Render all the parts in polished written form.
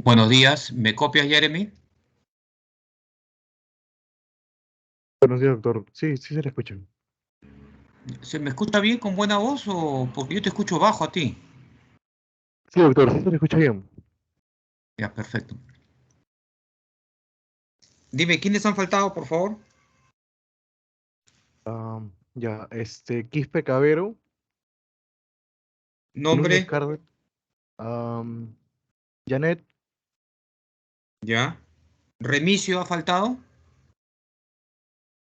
Buenos días, ¿me copias, Jeremy? Buenos días, doctor. Sí, sí se le escucha. ¿Se me escucha bien con buena voz o porque yo te escucho bajo a ti? Sí, doctor, sí se le escucha bien. Ya, perfecto. Dime, ¿quiénes han faltado, por favor? Ya, Quispe Cabero, Núñez Nombre, Cárdenas, Janet, ya. Remigio ha faltado,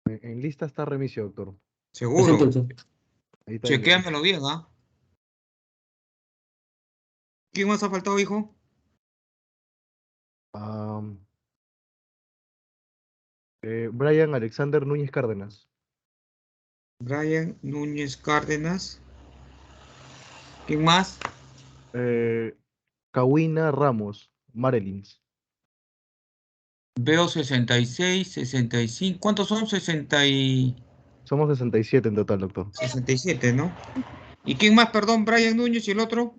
en lista está Remigio, doctor. seguro. Presente, doctor. Ahí está el- Chequéamelo bien, ¿ah? ¿Quién más ha faltado, hijo? am, Brian Alexander Núñez Cárdenas, Brian Núñez Cárdenas. ¿Quién más? eh, Kawina Ramos, Marelins. Veo 66, 65. ¿Cuántos son? Somos 67 en total, doctor. 67, ¿no? ¿Y quién más, perdón? Brian Núñez y el otro.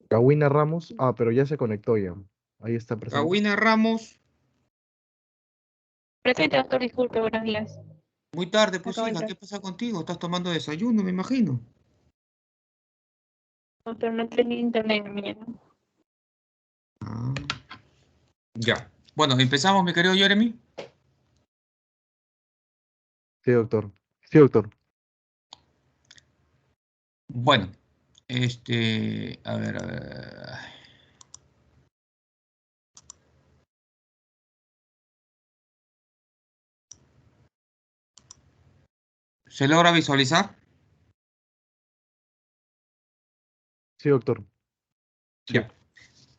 Kawina Ramos, pero ya se conectó ya. Ahí está presente. Kawina Ramos. Presente, doctor, disculpe, buenos días. Muy tarde, pues Acabo de hija, entrar. ¿qué pasa contigo? Estás tomando desayuno, me imagino. Doctor, no tenía internet en la mañana. Ah, ya. Bueno, empezamos, mi querido Jeremy. Sí, doctor. Sí, doctor. Bueno, a ver, a ver. ¿Se logra visualizar? Sí, doctor. Sí. Ya.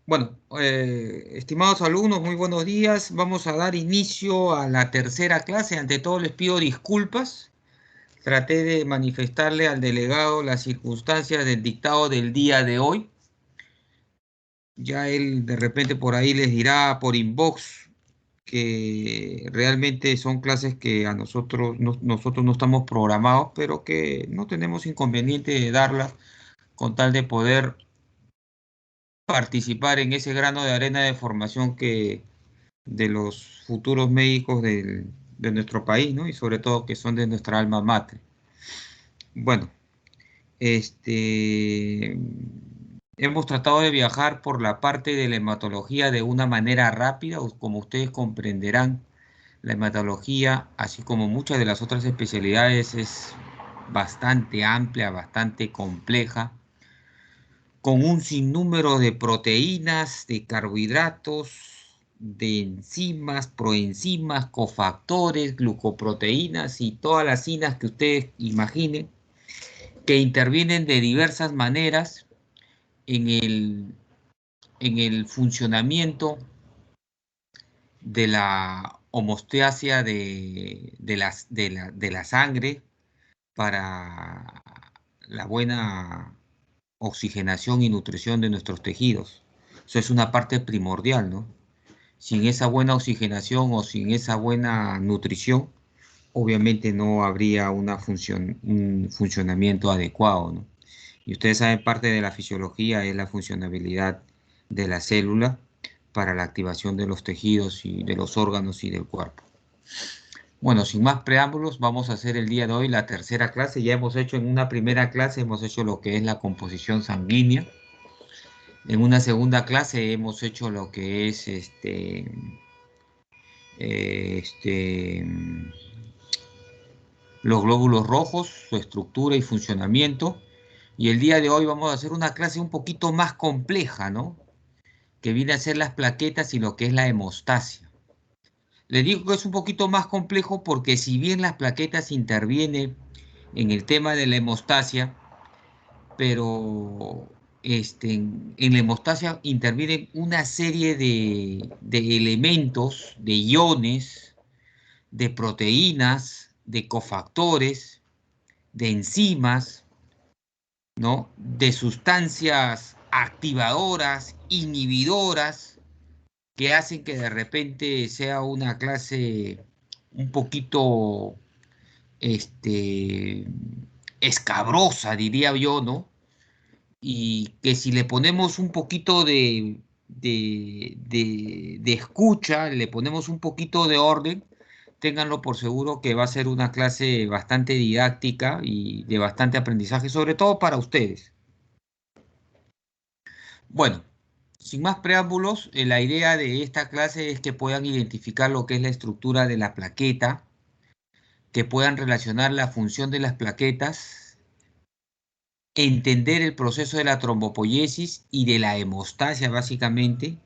Bueno, estimados alumnos, muy buenos días. Vamos a dar inicio a la tercera clase. Ante todo les pido disculpas. Traté de manifestarle al delegado las circunstancias del dictado del día de hoy. Ya él de repente por ahí les dirá por inbox que realmente son clases que a nosotros no estamos programados, pero que no tenemos inconveniente de darlas con tal de poder participar en ese grano de arena de formación que de los futuros médicos de nuestro país, ¿no? Y sobre todo que son de nuestra alma mater. Bueno, este, hemos tratado de viajar por la parte de la hematología de una manera rápida, como ustedes comprenderán. La hematología, así como muchas de las otras especialidades, es bastante amplia, bastante compleja, con un sinnúmero de proteínas, de carbohidratos, de enzimas, proenzimas, cofactores, glucoproteínas y todas las inas que ustedes imaginen, que intervienen de diversas maneras en el funcionamiento de la homeostasia de la sangre para la buena oxigenación y nutrición de nuestros tejidos. Eso es una parte primordial, ¿no? Sin esa buena oxigenación o sin esa buena nutrición, obviamente no habría un funcionamiento adecuado, ¿no? Y ustedes saben, parte de la fisiología es la funcionabilidad de la célula para la activación de los tejidos y de los órganos y del cuerpo. Bueno, sin más preámbulos, vamos a hacer el día de hoy la tercera clase. Ya hemos hecho en una primera clase, hemos hecho lo que es la composición sanguínea. En una segunda clase hemos hecho lo que es los glóbulos rojos, su estructura y funcionamiento. Y el día de hoy vamos a hacer una clase un poquito más compleja, ¿no? Que viene a ser las plaquetas y lo que es la hemostasia. Le digo que es un poquito más complejo porque si bien las plaquetas intervienen en el tema de la hemostasia, pero en la hemostasia intervienen una serie de elementos, de iones, de proteínas, de cofactores, de enzimas, ¿no? De sustancias activadoras, inhibidoras, que hacen que de repente sea una clase un poquito este, escabrosa, diría yo, ¿no? Y que si le ponemos un poquito de escucha, le ponemos un poquito de orden, ténganlo por seguro que va a ser una clase bastante didáctica y de bastante aprendizaje, sobre todo para ustedes. Bueno, sin más preámbulos, la idea de esta clase es que puedan identificar lo que es la estructura de la plaqueta, que puedan relacionar la función de las plaquetas, entender el proceso de la trombopoiesis y de la hemostasia básicamente,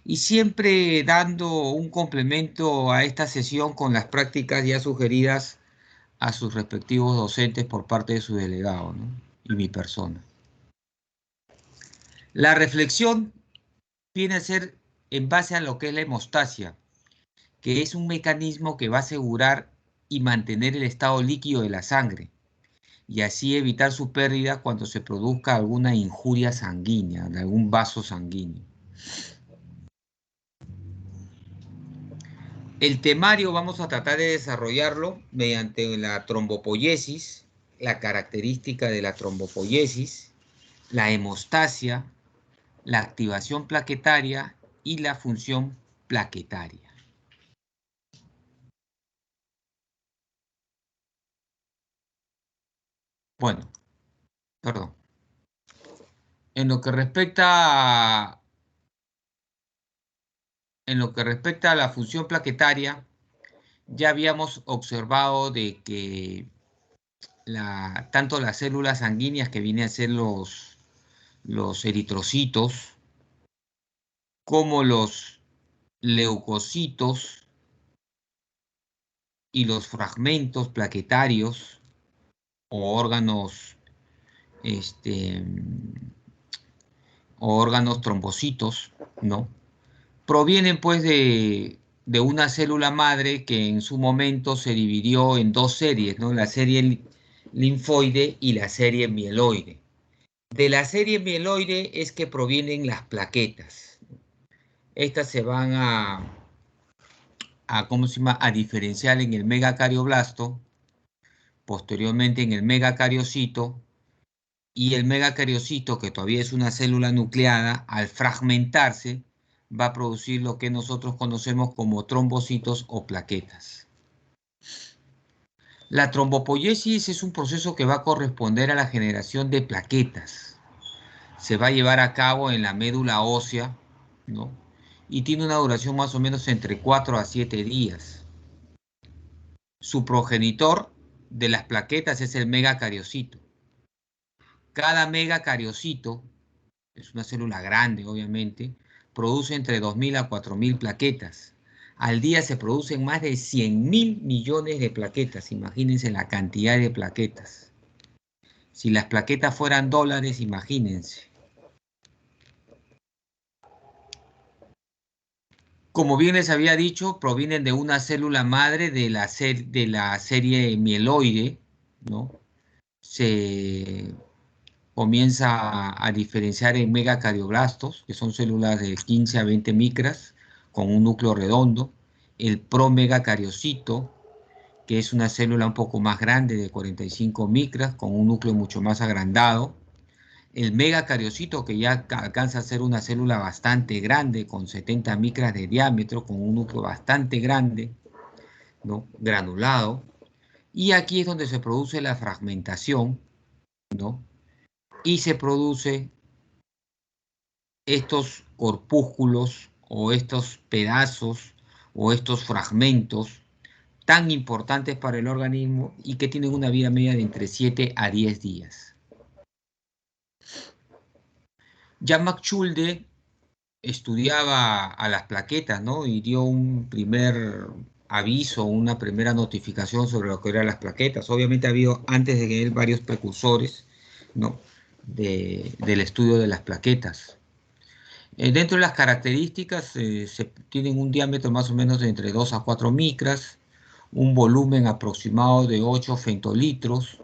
y siempre dando un complemento a esta sesión con las prácticas ya sugeridas a sus respectivos docentes por parte de su delegado, ¿no? Y mi persona. La reflexión viene a ser en base a lo que es la hemostasia, que es un mecanismo que va a asegurar y mantener el estado líquido de la sangre, y así evitar su pérdida cuando se produzca alguna injuria sanguínea, de algún vaso sanguíneo. El temario vamos a tratar de desarrollarlo mediante la trombopoiesis, la característica de la trombopoiesis, la hemostasia, la activación plaquetaria y la función plaquetaria. Bueno, perdón. En lo que respecta a la función plaquetaria, ya habíamos observado de que tanto las células sanguíneas que vienen a ser los eritrocitos, como los leucocitos y los fragmentos plaquetarios o órganos, o órganos trombocitos, ¿no? Provienen pues de una célula madre que en su momento se dividió en dos series, ¿no? La serie linfoide y la serie mieloide. De la serie mieloide es que provienen las plaquetas. Estas se van ¿cómo se llama?, a diferenciar en el megacarioblasto, posteriormente en el megacariocito, y el megacariocito, que todavía es una célula nucleada, al fragmentarse, va a producir lo que nosotros conocemos como trombocitos o plaquetas. La trombopoiesis es un proceso que va a corresponder a la generación de plaquetas. Se va a llevar a cabo en la médula ósea, ¿no? Y tiene una duración más o menos entre 4 a 7 días. Su progenitor de las plaquetas es el megacariocito. Cada megacariocito, es una célula grande obviamente, produce entre 2.000 a 4.000 plaquetas. Al día se producen más de 100.000 millones de plaquetas. Imagínense la cantidad de plaquetas. Si las plaquetas fueran dólares, imagínense. Como bien les había dicho, provienen de una célula madre de la serie mieloide, ¿no? Se comienza a diferenciar en megacarioblastos, que son células de 15 a 20 micras, con un núcleo redondo. El promegacariocito, que es una célula un poco más grande, de 45 micras, con un núcleo mucho más agrandado. El megacariocito, que ya alcanza a ser una célula bastante grande, con 70 micras de diámetro, con un núcleo bastante grande, ¿no?, granulado. Y aquí es donde se produce la fragmentación, ¿no? Y se produce estos corpúsculos o estos pedazos o estos fragmentos tan importantes para el organismo y que tienen una vida media de entre 7 a 10 días. Jan Schulde estudiaba a las plaquetas, ¿no? Y dio un primer aviso, una primera notificación sobre lo que eran las plaquetas. Obviamente ha habido antes de él varios precursores, ¿no?, del estudio de las plaquetas. Dentro de las características se tienen un diámetro más o menos de entre 2 a 4 micras, un volumen aproximado de 8 femtolitros,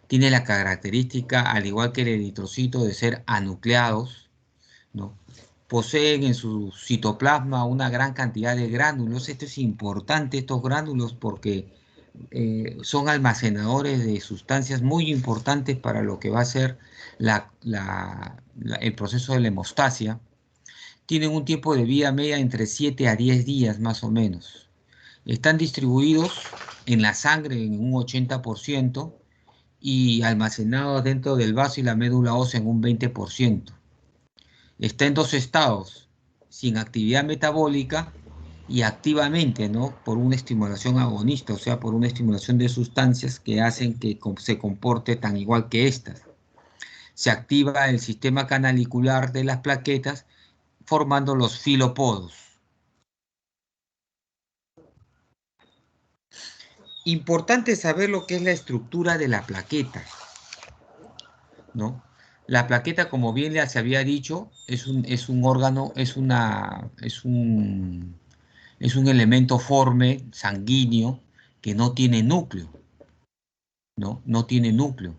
tiene la característica, al igual que el eritrocito, de ser anucleados, ¿no? Poseen en su citoplasma una gran cantidad de gránulos. Esto es importante, estos gránulos, porque son almacenadores de sustancias muy importantes para lo que va a ser el proceso de la hemostasia. tienen un tiempo de vida media entre 7 a 10 días más o menos. Están distribuidos en la sangre en un 80% y almacenados dentro del vaso y la médula ósea en un 20%. Está en dos estados, sin actividad metabólica y activamente, ¿no? Por una estimulación agonista, o sea, por una estimulación de sustancias que hacen que se comporte tan igual que estas. Se activa el sistema canalicular de las plaquetas formando los filopodos. Importante saber lo que es la estructura de la plaqueta, ¿no? La plaqueta, como bien ya se había dicho, es un órgano, es un elemento forme sanguíneo que no tiene núcleo, ¿no? No tiene núcleo.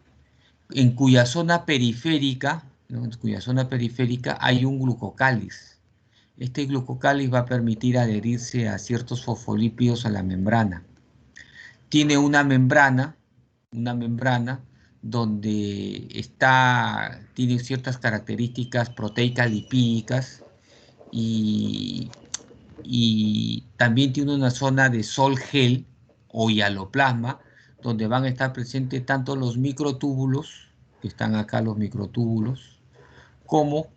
En cuya zona periférica, ¿no? En cuya zona periférica hay un glucocáliz. Este glucocáliz va a permitir adherirse a ciertos fosfolípidos a la membrana. Tiene una membrana donde tiene ciertas características proteicas lipídicas y, y también tiene una zona de sol-gel o hialoplasma donde van a estar presentes tanto los microtúbulos, que están acá los microtúbulos, como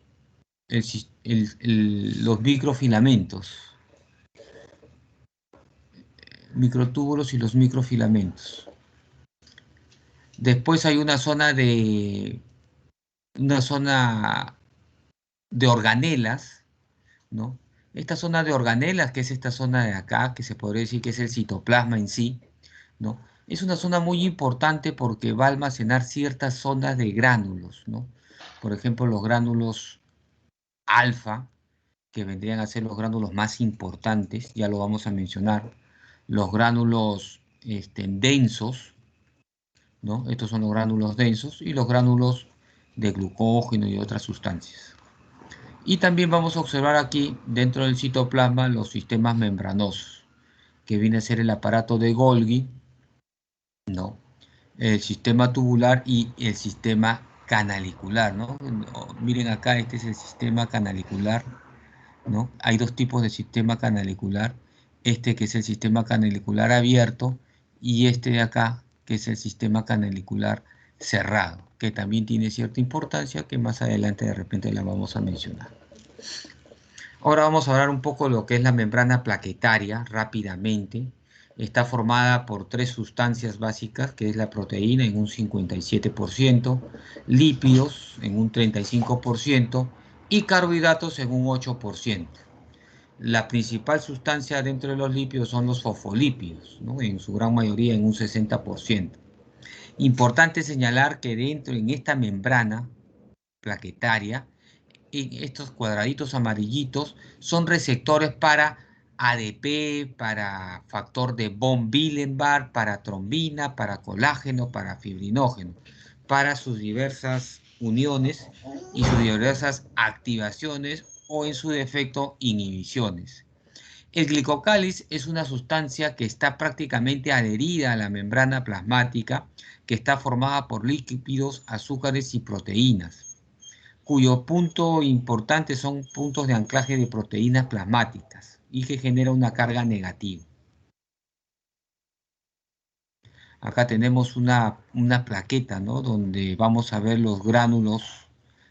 los microfilamentos, microtúbulos y los microfilamentos. Después hay una zona de organelas, ¿no? Esta zona de organelas, que es esta zona de acá, que se podría decir que es el citoplasma en sí, ¿no? Es una zona muy importante porque va a almacenar ciertas zonas de gránulos, ¿no? Por ejemplo, los gránulos alfa, que vendrían a ser los gránulos más importantes, ya lo vamos a mencionar, los gránulos densos, ¿no? Estos son los gránulos densos y los gránulos de glucógeno y otras sustancias. Y también vamos a observar aquí dentro del citoplasma los sistemas membranosos, que viene a ser el aparato de Golgi, ¿no? El sistema tubular y el sistema canalicular, ¿no? Miren acá, este es el sistema canalicular, ¿no? Hay dos tipos de sistema canalicular, este que es el sistema canalicular abierto y este de acá que es el sistema canalicular cerrado, que también tiene cierta importancia que más adelante de repente la vamos a mencionar. Ahora vamos a hablar un poco de lo que es la membrana plaquetaria rápidamente. Está formada por tres sustancias básicas, que es la proteína en un 57%, lípidos en un 35% y carbohidratos en un 8%. La principal sustancia dentro de los lípidos son los fosfolípidos, ¿no? En su gran mayoría en un 60%. Importante señalar que en esta membrana plaquetaria, estos cuadraditos amarillitos son receptores para ADP, para factor de von Willebrand, para trombina, para colágeno, para fibrinógeno, para sus diversas uniones y sus diversas activaciones o en su defecto inhibiciones. El glicocáliz es una sustancia que está prácticamente adherida a la membrana plasmática, que está formada por lípidos, azúcares y proteínas, cuyo punto importante son puntos de anclaje de proteínas plasmáticas y que genera una carga negativa. Acá tenemos una plaqueta, ¿no? Donde vamos a ver los gránulos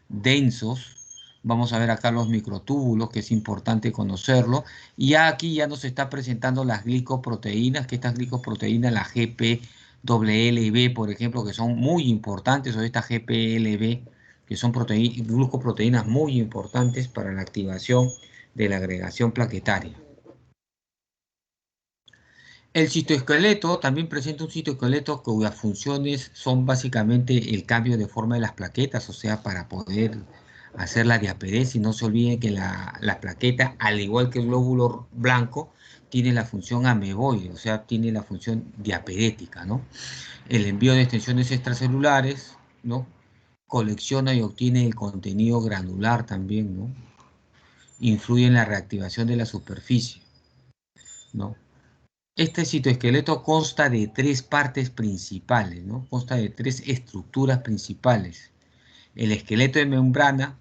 densos, vamos a ver acá los microtúbulos, que es importante conocerlo, y ya aquí ya nos está presentando las glicoproteínas, que estas glicoproteínas, la GPLB, por ejemplo, que son muy importantes, o esta GPLB, que son glucoproteínas muy importantes para la activación de la agregación plaquetaria. El citoesqueleto también presenta un citoesqueleto cuyas funciones son básicamente el cambio de forma de las plaquetas, o sea, para poder hacer la diapedés. Y no se olviden que la plaqueta, al igual que el glóbulo blanco, tiene la función ameboide, o sea, tiene la función diapedética, ¿no? El envío de extensiones extracelulares, ¿no? Colecciona y obtiene el contenido granular también, ¿no? Influye en la reactivación de la superficie, ¿no? Este citoesqueleto consta de tres partes principales, ¿no? Consta de tres estructuras principales. El esqueleto de membrana,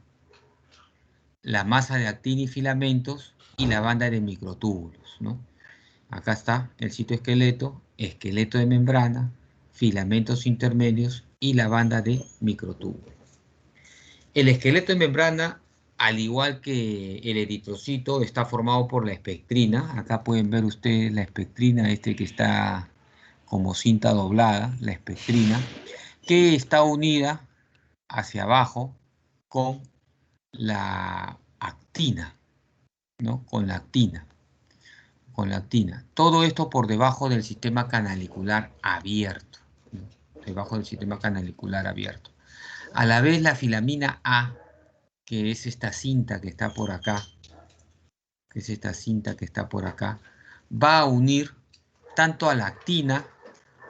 la masa de actina y filamentos y la banda de microtúbulos, ¿no? Acá está el citoesqueleto, esqueleto de membrana, filamentos intermedios y la banda de microtúbulos. El esqueleto de membrana, al igual que el eritrocito, está formado por la espectrina. Acá pueden ver ustedes la espectrina, que está como cinta doblada, la espectrina, que está unida hacia abajo con la actina, ¿no? Con la actina. Todo esto por debajo del sistema canalicular abierto, ¿no? Debajo del sistema canalicular abierto. A la vez la filamina A, que es esta cinta que está por acá, va a unir tanto a la actina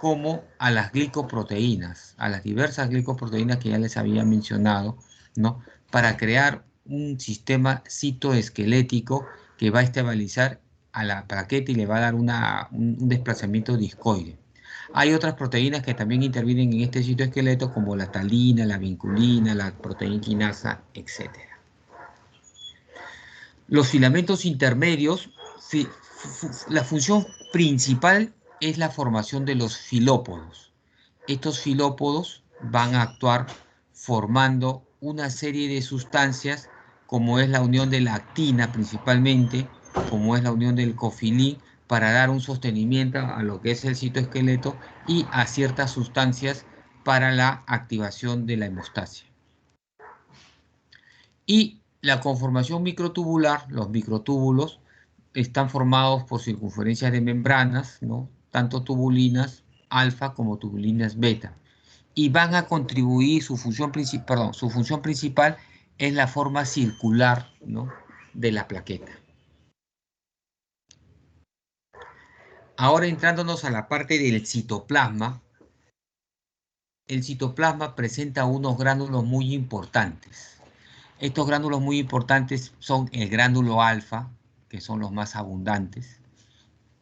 como a las glicoproteínas, a las diversas glicoproteínas que ya les había mencionado, ¿no? Para crear un sistema citoesquelético que va a estabilizar a la plaqueta y le va a dar un desplazamiento discoide. Hay otras proteínas que también intervienen en este citoesqueleto, como la talina, la vinculina, la proteína quinasa, etc. Los filamentos intermedios, la función principal es la formación de los filópodos. Estos filópodos van a actuar formando una serie de sustancias, como es la unión de la actina principalmente, como es la unión del cofilín, para dar un sostenimiento a lo que es el citoesqueleto y a ciertas sustancias para la activación de la hemostasia. Y la conformación microtubular, los microtúbulos, están formados por circunferencias de membranas, ¿no? Tanto tubulinas alfa como tubulinas beta. Y van a contribuir, su función principal es la forma circular, ¿no? De la plaqueta. Ahora entrándonos a la parte del citoplasma, el citoplasma presenta unos gránulos muy importantes. Estos gránulos muy importantes son el gránulo alfa, que son los más abundantes,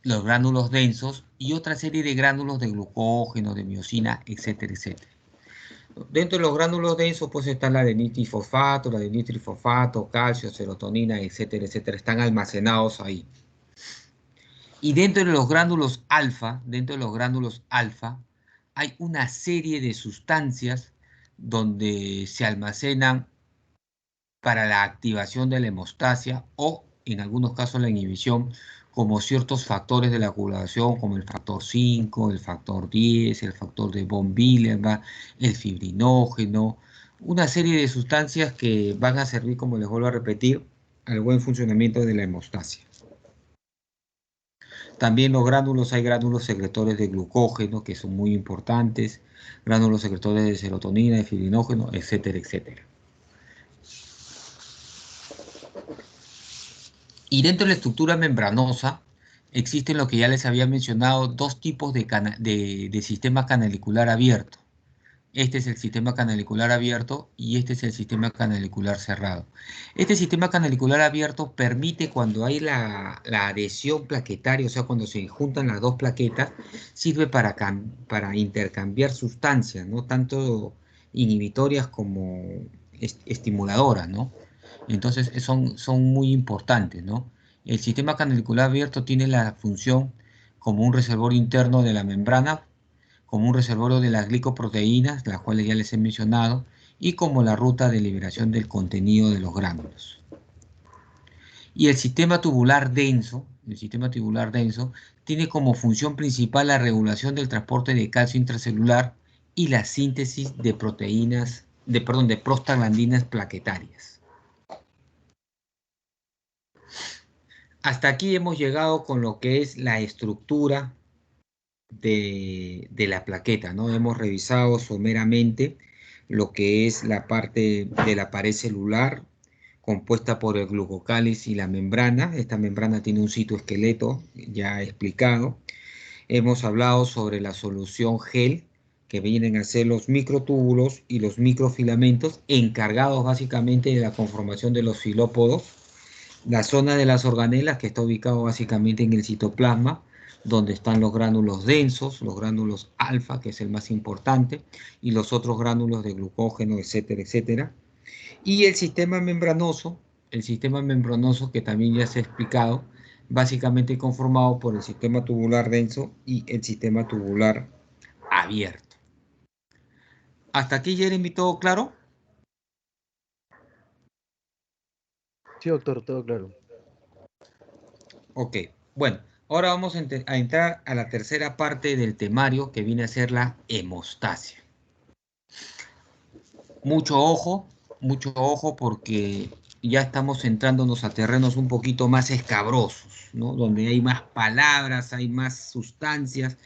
los gránulos densos y otra serie de gránulos de glucógeno, de miosina, etcétera, etcétera. Dentro de los gránulos densos pues están la adenilfosfato, la adeniltrifosfato, calcio, serotonina, etcétera, etcétera. Están almacenados ahí. Y dentro de los gránulos alfa, hay una serie de sustancias donde se almacenan para la activación de la hemostasia o, en algunos casos, la inhibición, como ciertos factores de la coagulación, como el factor 5, el factor 10, el factor de von Willebrand, el fibrinógeno, una serie de sustancias que van a servir, como les vuelvo a repetir, al buen funcionamiento de la hemostasia. También hay gránulos secretores de glucógeno, que son muy importantes, gránulos secretores de serotonina, de fibrinógeno, etcétera, etcétera. Y dentro de la estructura membranosa existen lo que ya les había mencionado, dos tipos de sistema canalicular abierto. Este es el sistema canalicular abierto y este es el sistema canalicular cerrado. Este sistema canalicular abierto permite, cuando hay la adhesión plaquetaria, o sea, cuando se juntan las dos plaquetas, sirve para intercambiar sustancias, ¿no? Tanto inhibitorias como estimuladoras, ¿no? Entonces son muy importantes, ¿no? El sistema canalicular abierto tiene la función como un reservorio interno de la membrana, como un reservorio de las glicoproteínas, las cuales ya les he mencionado, y como la ruta de liberación del contenido de los gránulos. Y el sistema tubular denso tiene como función principal la regulación del transporte de calcio intracelular y la síntesis de de prostaglandinas plaquetarias. Hasta aquí hemos llegado con lo que es la estructura de la plaqueta, ¿no? Hemos revisado someramente lo que es la parte de la pared celular compuesta por el glucocáliz y la membrana. Esta membrana tiene un citoesqueleto ya explicado. Hemos hablado sobre la solución gel, que vienen a ser los microtúbulos y los microfilamentos, encargados básicamente de la conformación de los filópodos. La zona de las organelas, que está ubicado básicamente en el citoplasma, donde están los gránulos densos, los gránulos alfa, que es el más importante, y los otros gránulos de glucógeno, etcétera, etcétera. Y el sistema membranoso, el sistema membranoso que también ya se ha explicado, básicamente conformado por el sistema tubular denso y el sistema tubular abierto. ¿Hasta aquí, Jeremy, todo claro? Sí, doctor, todo claro. Ok, bueno, ahora vamos a entrar a la tercera parte del temario que viene a ser la hemostasia. Mucho ojo porque ya estamos centrándonos a terrenos un poquito más escabrosos, ¿no? Donde hay más palabras, hay más sustancias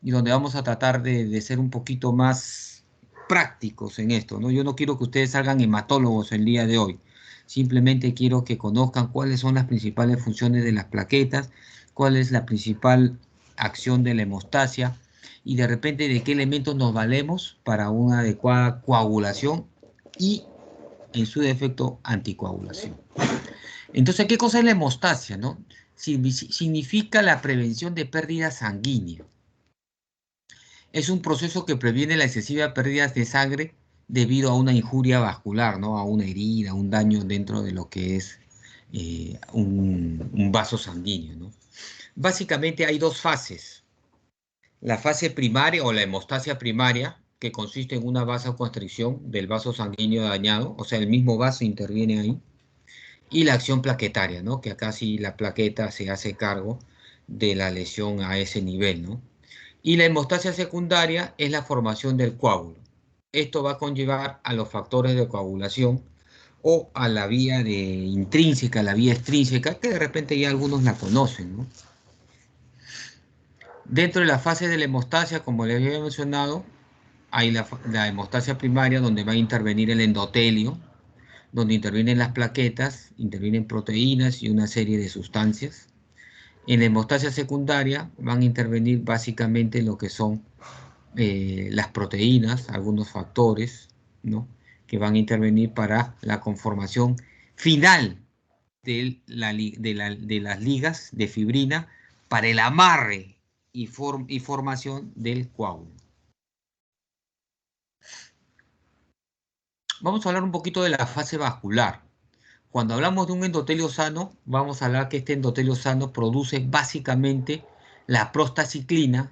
y donde vamos a tratar de ser un poquito más prácticos en esto, ¿no? Yo no quiero que ustedes salgan hematólogos el día de hoy. Simplemente quiero que conozcan cuáles son las principales funciones de las plaquetas, cuál es la principal acción de la hemostasia y de repente de qué elementos nos valemos para una adecuada coagulación y, en su defecto, anticoagulación. Entonces, ¿qué cosa es la hemostasia, no? Significa la prevención de pérdida sanguínea. Es un proceso que previene la excesiva pérdida de sangre debido a una injuria vascular, ¿no? A una herida, un daño dentro de lo que es un vaso sanguíneo, ¿no? Básicamente hay dos fases. La fase primaria o la hemostasia primaria, que consiste en una vasoconstricción del vaso sanguíneo dañado, o sea, el mismo vaso interviene ahí, y la acción plaquetaria, ¿no? Que acá sí la plaqueta se hace cargo de la lesión a ese nivel, ¿no? Y la hemostasia secundaria es la formación del coágulo. Esto va a conllevar a los factores de coagulación o a la vía intrínseca, la vía extrínseca, que de repente ya algunos la conocen, ¿no? Dentro de la fase de la hemostasia, como les había mencionado, hay la hemostasia primaria donde va a intervenir el endotelio, donde intervienen las plaquetas, intervienen proteínas y una serie de sustancias. En la hemostasia secundaria van a intervenir básicamente lo que son las proteínas, algunos factores, ¿no? Que van a intervenir para la conformación final de las ligas de fibrina para el amarre y formación del coágulo. Vamos a hablar un poquito de la fase vascular. Cuando hablamos de un endotelio sano, vamos a hablar que este endotelio sano produce básicamente la prostaciclina,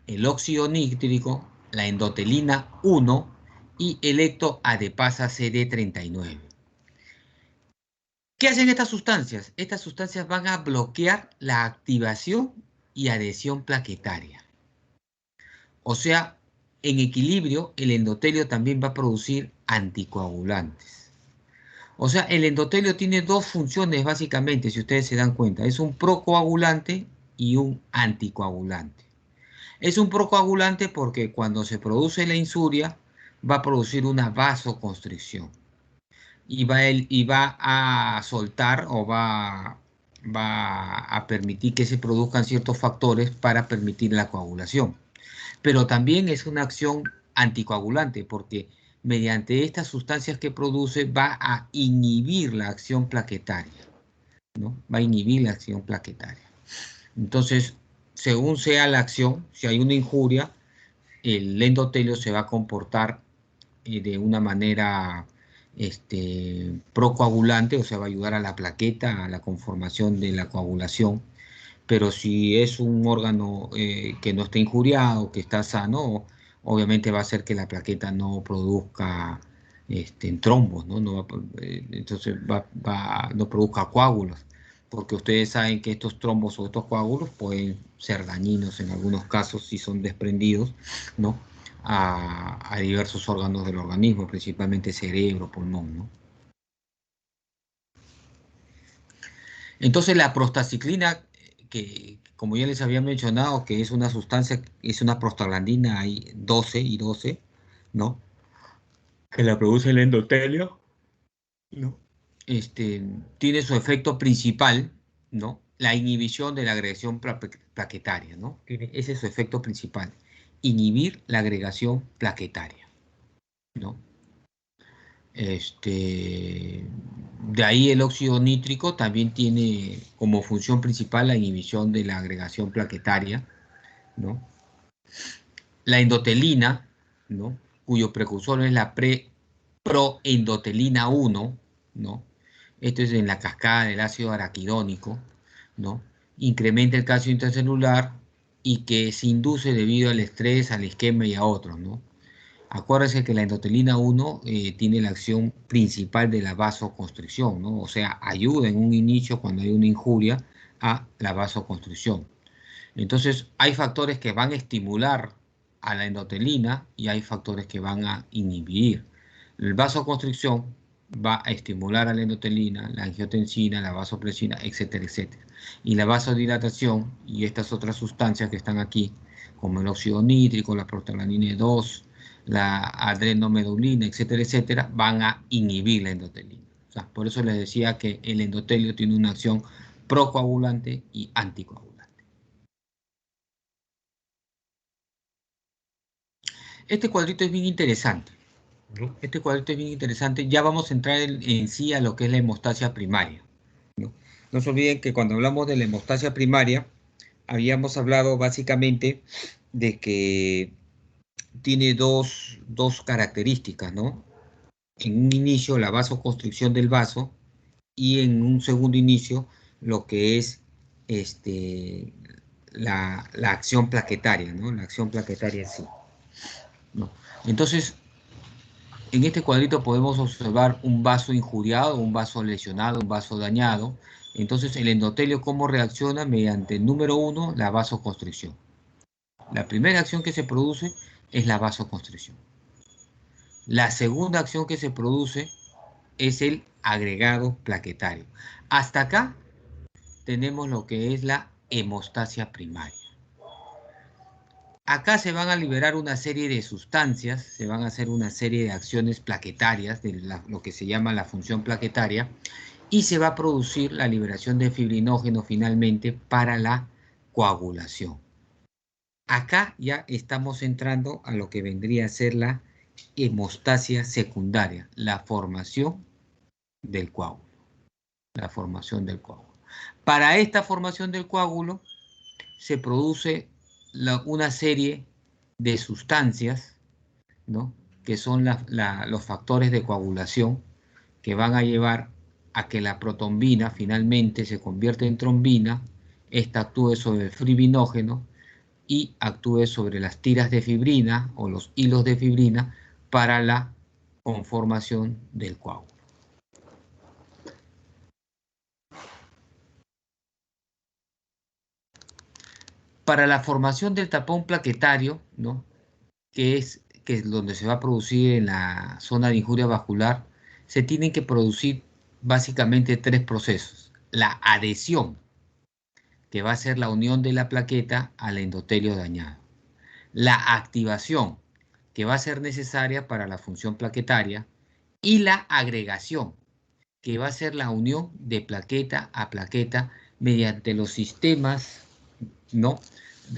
el óxido nítrico, la endotelina 1 y el ectoadepasa CD39. ¿Qué hacen estas sustancias? Estas sustancias van a bloquear la activación y adhesión plaquetaria. O sea, en equilibrio, el endotelio también va a producir anticoagulantes. O sea, el endotelio tiene dos funciones básicamente, si ustedes se dan cuenta. Es un procoagulante y un anticoagulante. Es un procoagulante porque cuando se produce la insuria va a producir una vasoconstricción y va a soltar o va a permitir que se produzcan ciertos factores para permitir la coagulación. Pero también es una acción anticoagulante porque mediante estas sustancias que produce va a inhibir la acción plaquetaria, ¿no? Va a inhibir la acción plaquetaria. Entonces, según sea la acción, si hay una injuria, el endotelio se va a comportar de una manera procoagulante, o sea, va a ayudar a la plaqueta, a la conformación de la coagulación. Pero si es un órgano que no está injuriado, que está sano, obviamente va a hacer que la plaqueta no produzca trombos, ¿no? Entonces no produzca coágulos, porque ustedes saben que estos trombos o estos coágulos pueden ser dañinos en algunos casos si son desprendidos, ¿no? A diversos órganos del organismo, principalmente cerebro, pulmón, ¿no? Entonces la prostaciclina, que como ya les había mencionado, que es una sustancia, es una prostaglandina, hay 12 y 12, ¿no? Que la produce el endotelio, ¿no? Tiene su efecto principal, ¿no? La inhibición de la agregación plaquetaria, ¿no? Ese es su efecto principal, inhibir la agregación plaquetaria, ¿no? De ahí el óxido nítrico también tiene como función principal la inhibición de la agregación plaquetaria, ¿no? La endotelina, ¿no? Cuyo precursor es la proendotelina 1, ¿no? Esto es en la cascada del ácido araquidónico, ¿no? Incrementa el calcio intracelular y que se induce debido al estrés, al isquemia y a otros, ¿no? Acuérdense que la endotelina 1 tiene la acción principal de la vasoconstricción, ¿no? O sea, ayuda en un inicio cuando hay una injuria a la vasoconstricción. Entonces, hay factores que van a estimular a la endotelina y hay factores que van a inhibir. El vasoconstricción va a estimular a la endotelina, la angiotensina, la vasopresina, etcétera, etcétera. Y la vasodilatación y estas otras sustancias que están aquí, como el óxido nítrico, la prostaglandina 2, la adrenomedulina, etcétera, etcétera, van a inhibir la endotelina. O sea, por eso les decía que el endotelio tiene una acción procoagulante y anticoagulante. Este cuadrito es bien interesante, ¿no? Este cuadrito es bien interesante. Ya vamos a entrar en sí a lo que es la hemostasia primaria, ¿no? No se olviden que cuando hablamos de la hemostasia primaria, habíamos hablado básicamente de que tiene dos características, ¿no? En un inicio, la vasoconstricción del vaso y en un segundo inicio, lo que es la acción plaquetaria, ¿no? La acción plaquetaria en sí, ¿no? Entonces, en este cuadrito podemos observar un vaso injuriado, un vaso lesionado, un vaso dañado. Entonces, el endotelio, ¿cómo reacciona? Mediante el número 1, la vasoconstricción. La primera acción que se produce es la vasoconstricción. La segunda acción que se produce es el agregado plaquetario. Hasta acá tenemos lo que es la hemostasia primaria. Acá se van a liberar una serie de sustancias, se van a hacer una serie de acciones plaquetarias, de lo que se llama la función plaquetaria, y se va a producir la liberación de fibrinógeno finalmente para la coagulación. Acá ya estamos entrando a lo que vendría a ser la hemostasia secundaria, la formación del coágulo. La formación del coágulo. Para esta formación del coágulo se produce una serie de sustancias, ¿no? Que son los factores de coagulación que van a llevar a que la protombina finalmente se convierta en trombina, esta actúe sobre el fibrinógeno y actúe sobre las tiras de fibrina o los hilos de fibrina para la conformación del coágulo. Para la formación del tapón plaquetario, ¿no? que es donde se va a producir en la zona de injuria vascular, se tienen que producir básicamente tres procesos. La adhesión, que va a ser la unión de la plaqueta al endotelio dañado. La activación, que va a ser necesaria para la función plaquetaria. Y la agregación, que va a ser la unión de plaqueta a plaqueta mediante los sistemas, ¿no?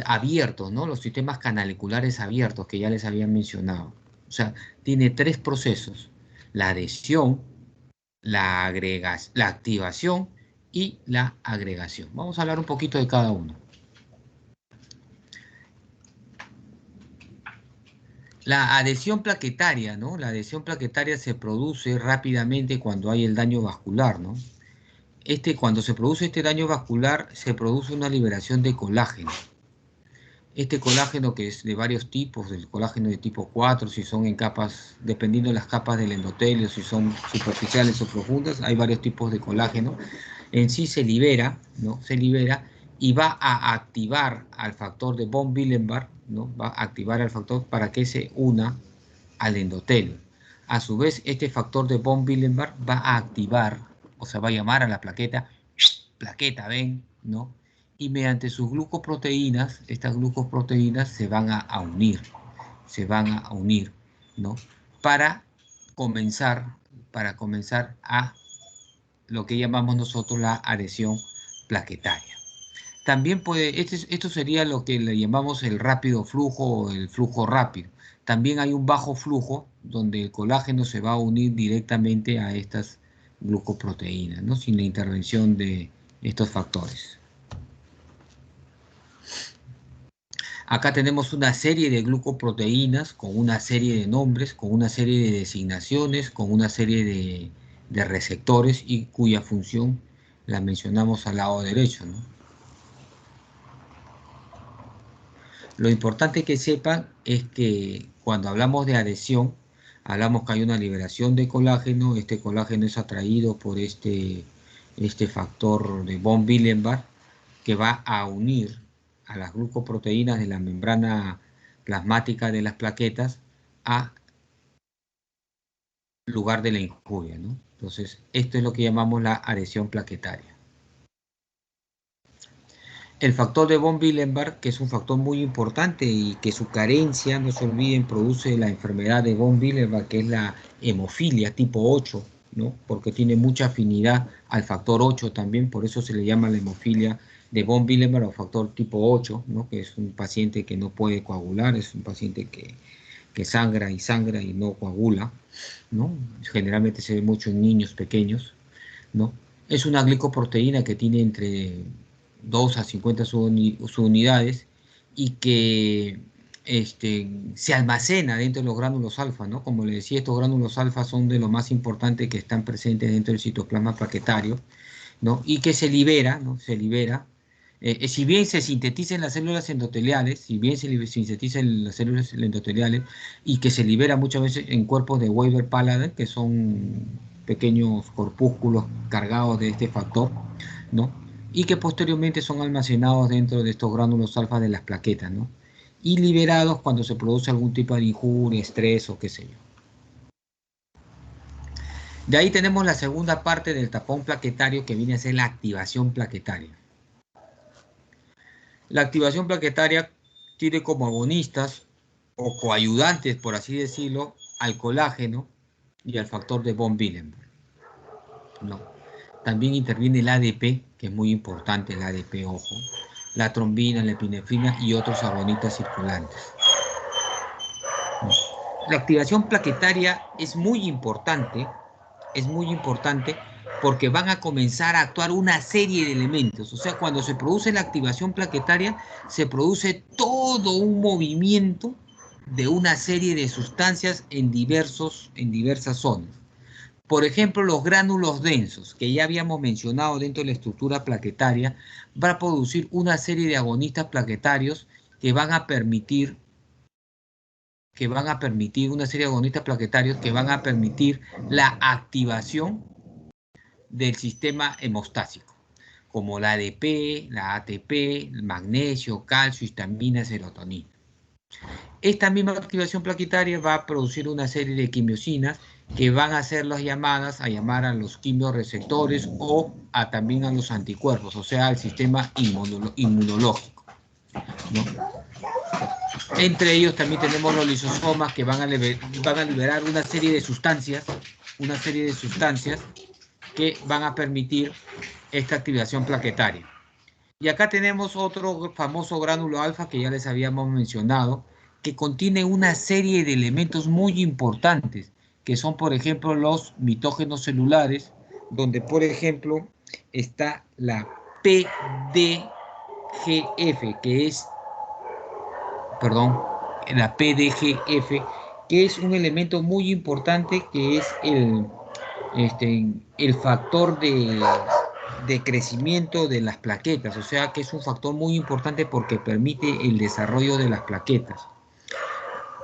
abiertos, ¿no? Los sistemas canaliculares abiertos que ya les había mencionado. O sea, tiene tres procesos: la adhesión, la activación y la agregación. Vamos a hablar un poquito de cada uno. La adhesión plaquetaria, ¿no? La adhesión plaquetaria se produce rápidamente cuando hay el daño vascular, ¿no? Cuando se produce este daño vascular, se produce una liberación de colágeno. Este colágeno, que es de varios tipos, el colágeno de tipo 4, si son en capas, dependiendo de las capas del endotelio, si son superficiales o profundas, hay varios tipos de colágeno. En sí se libera, ¿no? Se libera y va a activar al factor de von Willebrand, ¿no? Va a activar al factor para que se una al endotelio. A su vez, este factor de von Willebrand va a activar, o sea, va a llamar a la plaqueta, ven, ¿no? Y mediante sus glucoproteínas, estas glucoproteínas se van a unir, ¿no? Para comenzar a lo que llamamos nosotros la adhesión plaquetaria. También esto sería lo que le llamamos el rápido flujo o el flujo rápido. También hay un bajo flujo donde el colágeno se va a unir directamente a estas glucoproteínas, ¿no? Sin la intervención de estos factores. Acá tenemos una serie de glucoproteínas con una serie de nombres, con una serie de designaciones, con una serie de receptores y cuya función la mencionamos al lado derecho, ¿no? Lo importante que sepan es que cuando hablamos de adhesión, hablamos que hay una liberación de colágeno. Este colágeno es atraído por este factor de von Willebrand que va a unir a las glucoproteínas de la membrana plasmática de las plaquetas a lugar de la injuria, ¿no? Entonces, esto es lo que llamamos la adhesión plaquetaria. El factor de von Willebrand, que es un factor muy importante y que su carencia, no se olviden, produce la enfermedad de von Willebrand, que es la hemofilia tipo 8, ¿no? Porque tiene mucha afinidad al factor 8 también, por eso se le llama la hemofilia de von Willebrand o factor tipo 8, ¿no? Que es un paciente que no puede coagular, es un paciente que sangra y no coagula, ¿no? Generalmente se ve mucho en niños pequeños, ¿no? Es una glicoproteína que tiene entre 2 a 50 subunidades y que se almacena dentro de los gránulos alfa, ¿no? Como les decía, estos gránulos alfa son de lo más importante que están presentes dentro del citoplasma plaquetario, ¿no? Y que se libera, ¿no? Se libera. Si bien se sintetiza en las células endoteliales, si bien se sintetiza en las células endoteliales y que se libera muchas veces en cuerpos de Weber-Paladen, que son pequeños corpúsculos cargados de este factor, ¿no? Y que posteriormente son almacenados dentro de estos gránulos alfa de las plaquetas, ¿no? Y liberados cuando se produce algún tipo de injuria, estrés o qué sé yo. De ahí tenemos la segunda parte del tapón plaquetario, que viene a ser la activación plaquetaria. La activación plaquetaria tiene como agonistas o coayudantes, por así decirlo, al colágeno y al factor de von Willebrand, ¿no? También interviene el ADP, que es muy importante el ADP, ojo, la trombina, la epinefrina y otros agonistas circulantes. La activación plaquetaria es muy importante porque van a comenzar a actuar una serie de elementos. O sea, cuando se produce la activación plaquetaria, se produce todo un movimiento de una serie de sustancias en diversas zonas. Por ejemplo, los gránulos densos, que ya habíamos mencionado dentro de la estructura plaquetaria, va a producir una serie de agonistas plaquetarios que van a permitir una serie de agonistas plaquetarios que van a permitir la activación del sistema hemostásico, como la ADP, la ATP, el magnesio, calcio, histamina, serotonina. Esta misma activación plaquetaria va a producir una serie de quimiosinas que van a ser las llamadas a llamar a los quimioreceptores o también a los anticuerpos, o sea, al sistema inmunológico, ¿no? Entre ellos también tenemos los lisosomas que van a liberar una serie de sustancias que van a permitir esta activación plaquetaria. Y acá tenemos otro famoso gránulo alfa que ya les habíamos mencionado, que contiene una serie de elementos muy importantes, que son, por ejemplo, los mitógenos celulares, donde, por ejemplo, está la PDGF, la PDGF, que es un elemento muy importante, que es el factor de crecimiento de las plaquetas, o sea que es un factor muy importante porque permite el desarrollo de las plaquetas.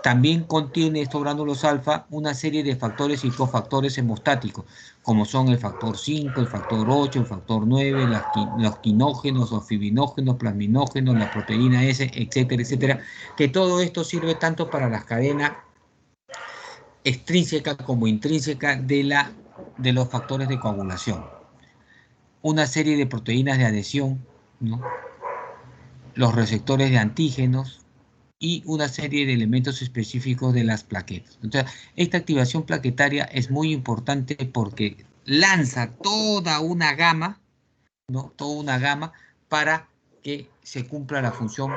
También contiene estos gránulos alfa una serie de factores y cofactores hemostáticos, como son el factor 5, el factor 8, el factor 9, los quinógenos, los fibrinógenos, plasminógenos, la proteína S, etcétera, etcétera, que todo esto sirve tanto para las cadenas extrínseca como intrínseca de los factores de coagulación. Una serie de proteínas de adhesión, ¿no? Los receptores de antígenos y una serie de elementos específicos de las plaquetas. Entonces, esta activación plaquetaria es muy importante porque lanza toda una gama, ¿no? Toda una gama para que se cumpla la función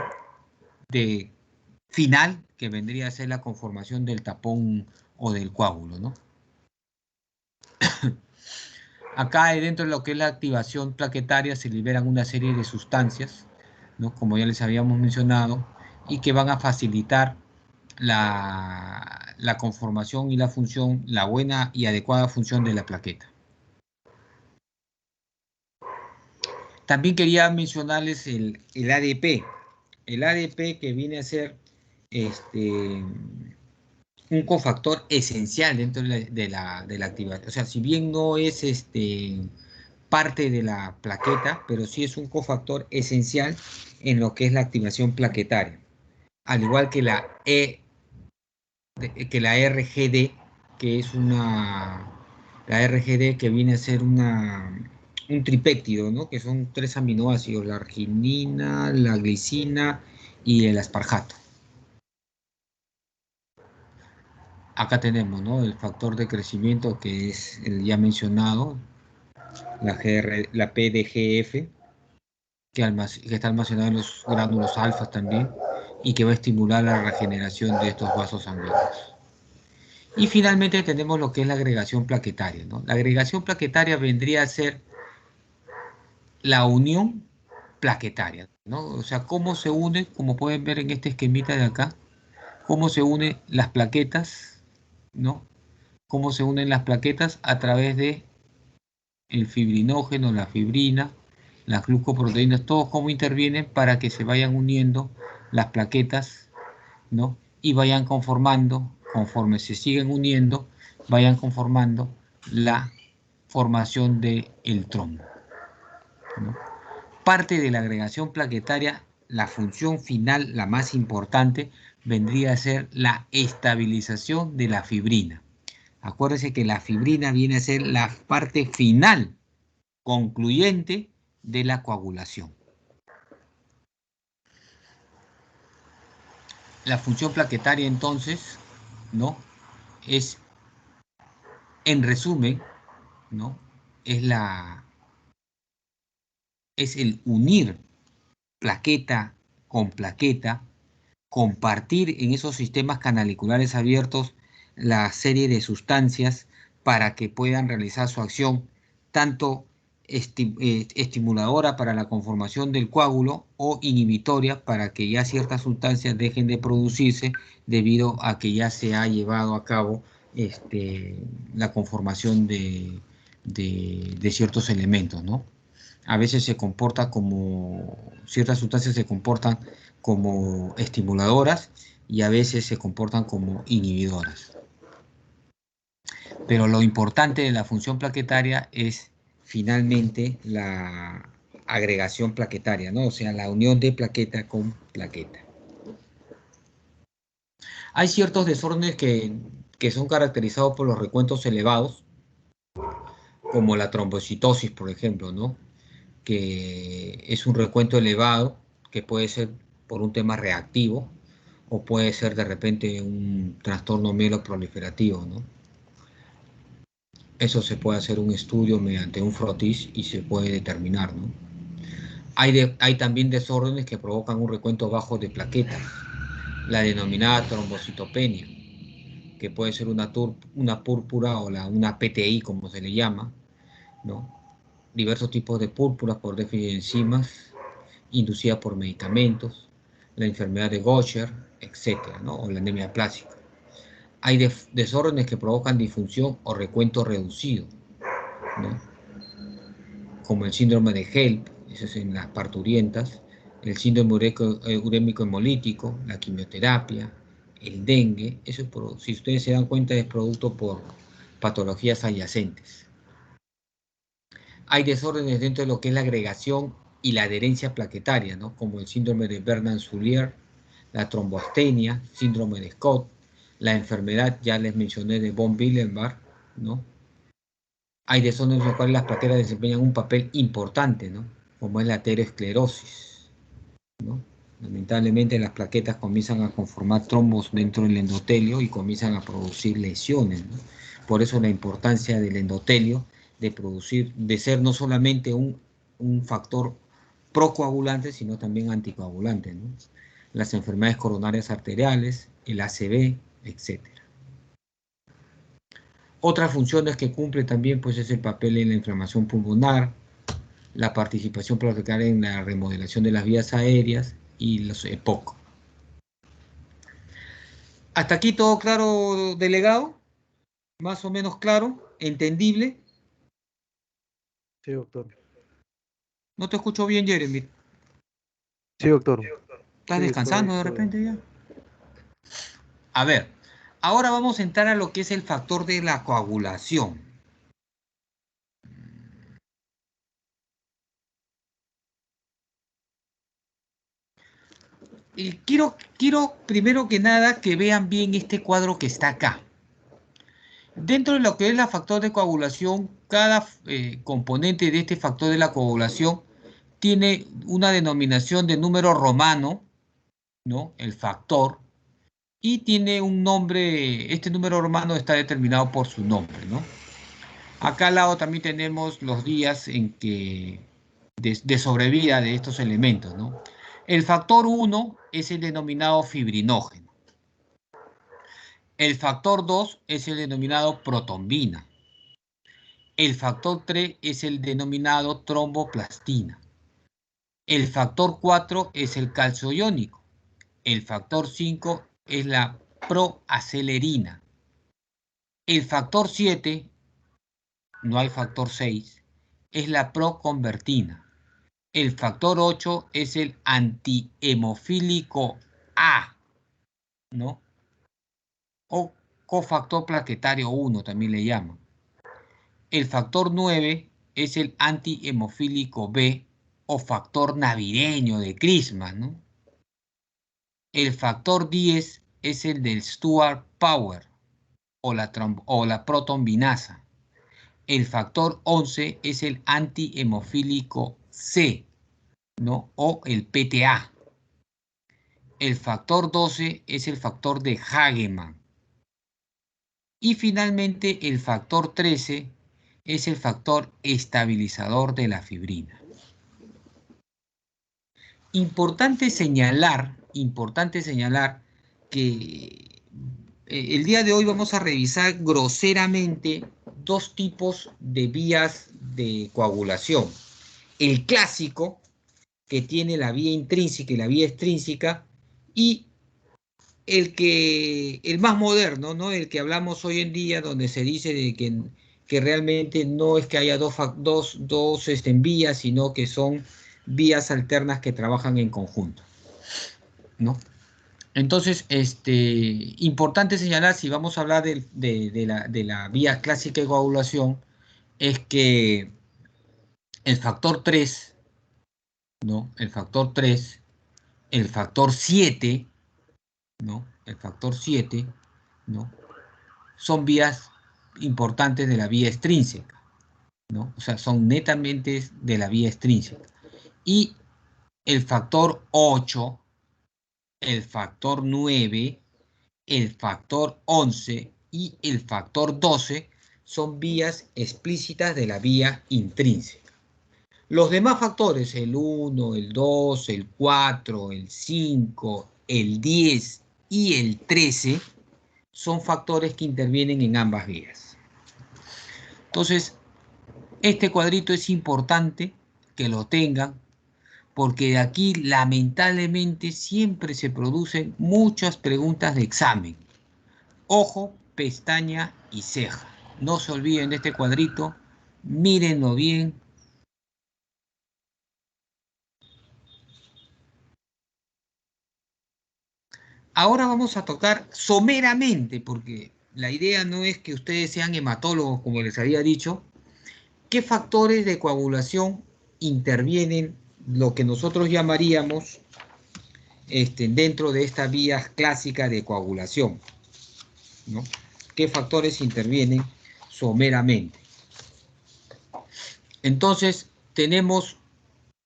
final, que vendría a ser la conformación del tapón o del coágulo, ¿no? Acá dentro de lo que es la activación plaquetaria se liberan una serie de sustancias, ¿no? Como ya les habíamos mencionado, y que van a facilitar la conformación y la función, la buena y adecuada función de la plaqueta. También quería mencionarles el ADP. El ADP que viene a ser un cofactor esencial dentro de la activación. O sea, si bien no es parte de la plaqueta, pero sí es un cofactor esencial en lo que es la activación plaquetaria. Al igual que la RGD, que es la RGD que viene a ser un tripéptido, ¿no? Que son 3 aminoácidos, la arginina, la glicina y el aspargato. Acá tenemos, ¿no? El factor de crecimiento que es el ya mencionado, la PDGF, que está almacenado en los gránulos alfa también y que va a estimular la regeneración de estos vasos sanguíneos. Y finalmente tenemos lo que es la agregación plaquetaria, ¿no? La agregación plaquetaria vendría a ser la unión plaquetaria, ¿no? O sea, cómo se une, como pueden ver en este esquemita de acá, cómo se unen las plaquetas, ¿no? Cómo se unen las plaquetas a través de el fibrinógeno, la fibrina, las glucoproteínas, todos cómo intervienen para que se vayan uniendo las plaquetas, ¿no? Y vayan conformando, conforme se siguen uniendo, vayan conformando la formación del trombo, ¿no? Parte de la agregación plaquetaria, la función final, la más importante, vendría a ser la estabilización de la fibrina. Acuérdense que la fibrina viene a ser la parte final, concluyente de la coagulación. La función plaquetaria entonces, ¿no? Es, en resumen, ¿no? Es el unir plaqueta con plaqueta, compartir en esos sistemas canaliculares abiertos la serie de sustancias para que puedan realizar su acción tanto estimuladora para la conformación del coágulo o inhibitoria para que ya ciertas sustancias dejen de producirse debido a que ya se ha llevado a cabo la conformación de ciertos elementos, ¿no? A veces se comporta como, ciertas sustancias se comportan como estimuladoras y a veces se comportan como inhibidoras. Pero lo importante de la función plaquetaria es finalmente la agregación plaquetaria, ¿no? O sea, la unión de plaqueta con plaqueta. Hay ciertos desórdenes que son caracterizados por los recuentos elevados, como la trombocitosis, por ejemplo, ¿no? Que es un recuento elevado, que puede ser por un tema reactivo o puede ser de repente un trastorno mieloproliferativo, ¿no? Eso se puede hacer un estudio mediante un frotis y se puede determinar, ¿no? Hay también desórdenes que provocan un recuento bajo de plaquetas, la denominada trombocitopenia, que puede ser una púrpura o una PTI, como se le llama, ¿no? Diversos tipos de púrpuras por déficit de enzimas, inducida por medicamentos, la enfermedad de Gaucher, etcétera, ¿no? O la anemia plástica. Hay desórdenes que provocan disfunción o recuento reducido, ¿no? Como el síndrome de HELP, eso es en las parturientas, el síndrome urémico hemolítico, la quimioterapia, el dengue, eso es si ustedes se dan cuenta es producto por patologías adyacentes. Hay desórdenes dentro de lo que es la agregación y la adherencia plaquetaria, ¿no? Como el síndrome de Bernard-Soulier, la tromboastenia, síndrome de Scott, la enfermedad, ya les mencioné, de von Willebrand, ¿no? Hay desórdenes en los cuales las plaquetas desempeñan un papel importante, ¿no? Como es la aterosclerosis, ¿no? Lamentablemente las plaquetas comienzan a conformar trombos dentro del endotelio y comienzan a producir lesiones, ¿no? Por eso la importancia del endotelio de ser no solamente un factor procoagulante, sino también anticoagulante, ¿no? Las enfermedades coronarias arteriales, el ACV, etc. Otras funciones que cumple también pues, es el papel en la inflamación pulmonar, la participación plaquetaria en la remodelación de las vías aéreas y los EPOC. ¿Hasta aquí todo claro, delegado? ¿Más o menos claro? ¿Entendible? Sí, doctor. No te escucho bien, Jeremy. Sí, doctor. ¿Estás Sí, descansando de repente ya? A ver, ahora vamos a entrar a lo que es el factor de la coagulación. Y quiero primero que nada que vean bien este cuadro que está acá. Dentro de lo que es el factor de coagulación, cada componente de este factor de la coagulación tiene una denominación de número romano, ¿no? El factor, y tiene un nombre, este número romano está determinado por su nombre, ¿no? Acá al lado también tenemos los días en que de sobrevida de estos elementos, ¿no? El factor 1 es el denominado fibrinógeno. El factor 2 es el denominado protombina. El factor 3 es el denominado tromboplastina. El factor 4 es el calcio iónico. El factor 5 es la proacelerina. El factor 7, no hay factor 6, es la proconvertina. El factor 8 es el antihemofílico A, ¿no? O cofactor plaquetario 1 también le llaman. El factor 9 es el antihemofílico B o factor navideño de Christmas, ¿no? El factor 10 es el del Stuart Power o la protonvinasa. El factor 11 es el antihemofílico C, ¿no? O el PTA. El factor 12 es el factor de Hagemann. Y finalmente el factor 13 es el factor estabilizador de la fibrina. Importante señalar que el día de hoy vamos a revisar groseramente dos tipos de vías de coagulación. El clásico, que tiene la vía intrínseca y la vía extrínseca, y el más moderno, ¿no? El que hablamos hoy en día, donde se dice de que realmente no es que haya dos vías, sino que son vías alternas que trabajan en conjunto, ¿no? Entonces, importante señalar, si vamos a hablar de la vía clásica de coagulación, es que el factor 3, ¿no? El factor 3, el factor 7, ¿no? El factor 7, ¿no? Son vías importantes de la vía extrínseca, ¿no? O sea, son netamente de la vía extrínseca. Y el factor 8, el factor 9, el factor 11 y el factor 12 son vías explícitas de la vía intrínseca. Los demás factores, el 1, el 2, el 4, el 5, el 10 y el 13, son factores que intervienen en ambas vías. Entonces, este cuadrito es importante que lo tengan, porque de aquí lamentablemente siempre se producen muchas preguntas de examen. Ojo, pestaña y ceja. No se olviden de este cuadrito, mírenlo bien. Ahora vamos a tocar someramente, porque la idea no es que ustedes sean hematólogos, como les había dicho, qué factores de coagulación intervienen, lo que nosotros llamaríamos dentro de esta vía clásica de coagulación, ¿no? ¿Qué factores intervienen someramente? Entonces, tenemos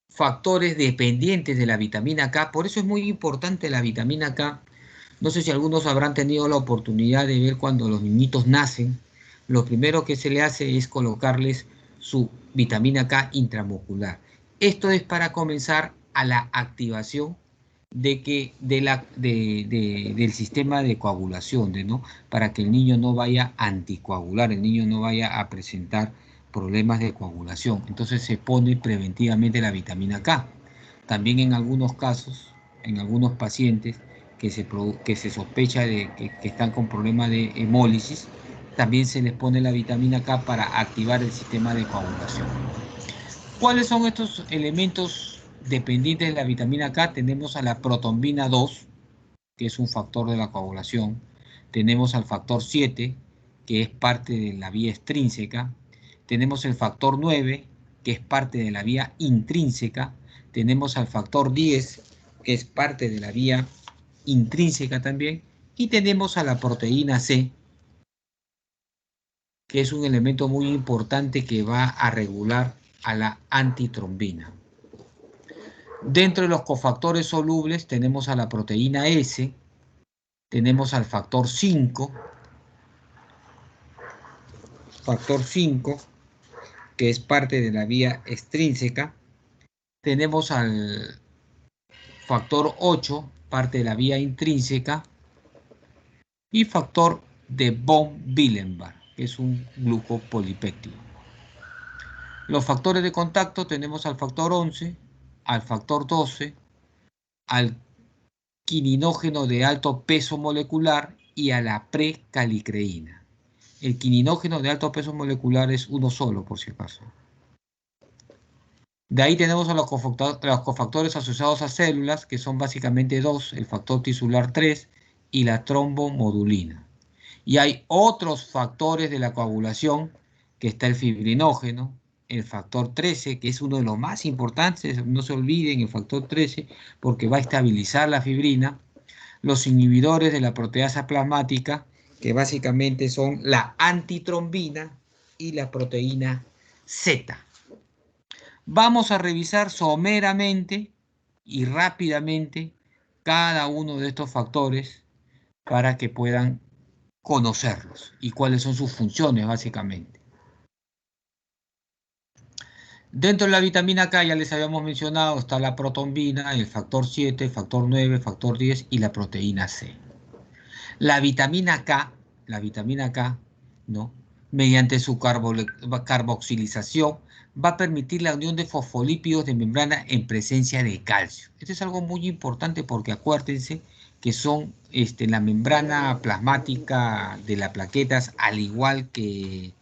factores dependientes de la vitamina K, por eso es muy importante la vitamina K. No sé si algunos habrán tenido la oportunidad de ver cuando los niñitos nacen, lo primero que se le hace es colocarles su vitamina K intramuscular. Esto es para comenzar a la activación del sistema de coagulación, ¿no? Para que el niño no vaya a anticoagular, el niño no vaya a presentar problemas de coagulación. Entonces se pone preventivamente la vitamina K. También en algunos casos, en algunos pacientes que se sospecha de que están con problemas de hemólisis, también se les pone la vitamina K para activar el sistema de coagulación. ¿Cuáles son estos elementos dependientes de la vitamina K? Tenemos a la protombina 2, que es un factor de la coagulación. Tenemos al factor 7, que es parte de la vía extrínseca. Tenemos el factor 9, que es parte de la vía intrínseca. Tenemos al factor 10, que es parte de la vía intrínseca también. Y tenemos a la proteína C, que es un elemento muy importante que va a regular a la antitrombina. Dentro de los cofactores solubles tenemos a la proteína S, tenemos al factor 5, que es parte de la vía extrínseca. Tenemos al factor 8, parte de la vía intrínseca. Y factor de von Willebrand, que es un glucopolipéptido. Los factores de contacto tenemos al factor 11, al factor 12, al quininógeno de alto peso molecular y a la precalicreína. El quininógeno de alto peso molecular es uno solo, por si acaso. De ahí tenemos a los cofactores asociados a células, que son básicamente dos, el factor tisular 3 y la trombomodulina. Y hay otros factores de la coagulación, que está el fibrinógeno, el factor 13, que es uno de los más importantes, no se olviden el factor 13, porque va a estabilizar la fibrina, los inhibidores de la proteasa plasmática, que básicamente son la antitrombina y la proteína Z. Vamos a revisar someramente y rápidamente cada uno de estos factores para que puedan conocerlos y cuáles son sus funciones básicamente. Dentro de la vitamina K, ya les habíamos mencionado, está la protombina, el factor 7, el factor 9, el factor 10 y la proteína C. La vitamina K, ¿no? Mediante su carboxilización, va a permitir la unión de fosfolípidos de membrana en presencia de calcio. Esto es algo muy importante porque acuérdense que son la membrana plasmática de las plaquetas, al igual que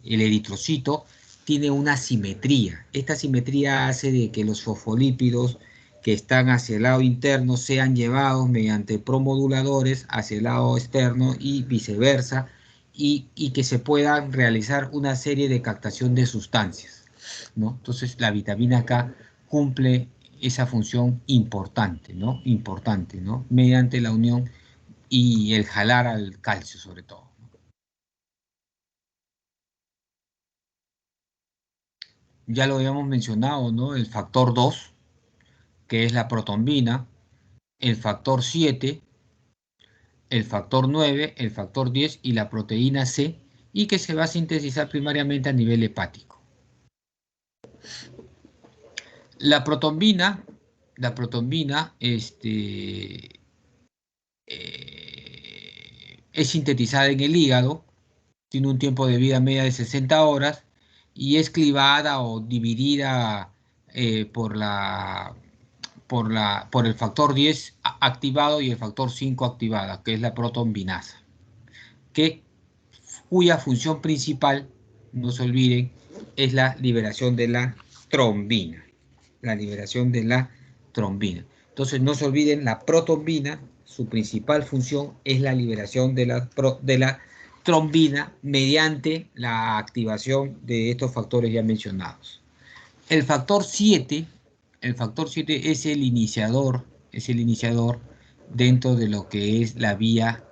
el eritrocito, tiene una simetría. Esta simetría hace de que los fosfolípidos que están hacia el lado interno sean llevados mediante promoduladores hacia el lado externo y viceversa, y que se puedan realizar una serie de captación de sustancias, ¿no? Entonces la vitamina K cumple esa función importante, ¿no? Importante, ¿no? Mediante la unión y el jalar al calcio sobre todo. Ya lo habíamos mencionado, ¿no? El factor 2, que es la protombina, el factor 7, el factor 9, el factor 10 y la proteína C, y que se va a sintetizar primariamente a nivel hepático. La protombina es sintetizada en el hígado, tiene un tiempo de vida media de 60 horas y es clivada o dividida por el factor 10 activado y el factor 5 activada, que es la protombinasa, cuya función principal, no se olviden, es la liberación de la trombina. La liberación de la trombina. Entonces, no se olviden, la protombina, su principal función es la liberación de la trombina mediante la activación de estos factores ya mencionados. El factor 7 es el iniciador dentro de lo que es la vía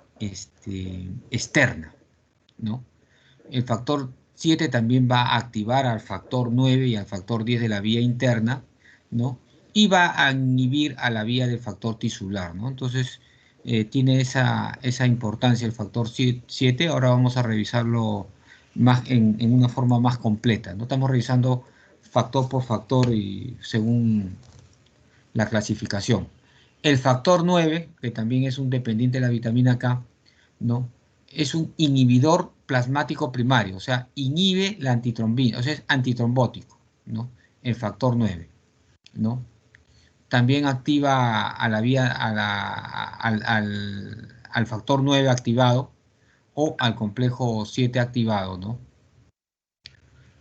externa, ¿no? El factor 7 también va a activar al factor 9 y al factor 10 de la vía interna, ¿no? Y va a inhibir a la vía del factor tisular, ¿no? Entonces, tiene esa importancia el factor 7. Ahora vamos a revisarlo más en una forma más completa, ¿no? Estamos revisando factor por factor y según la clasificación. El factor 9, que también es un dependiente de la vitamina K, ¿no? Es un inhibidor plasmático primario, o sea, inhibe la antitrombina, o sea, es antitrombótico, ¿no? El factor 9, ¿no? También activa a la vía, al factor 9 activado o al complejo 7 activado, ¿no?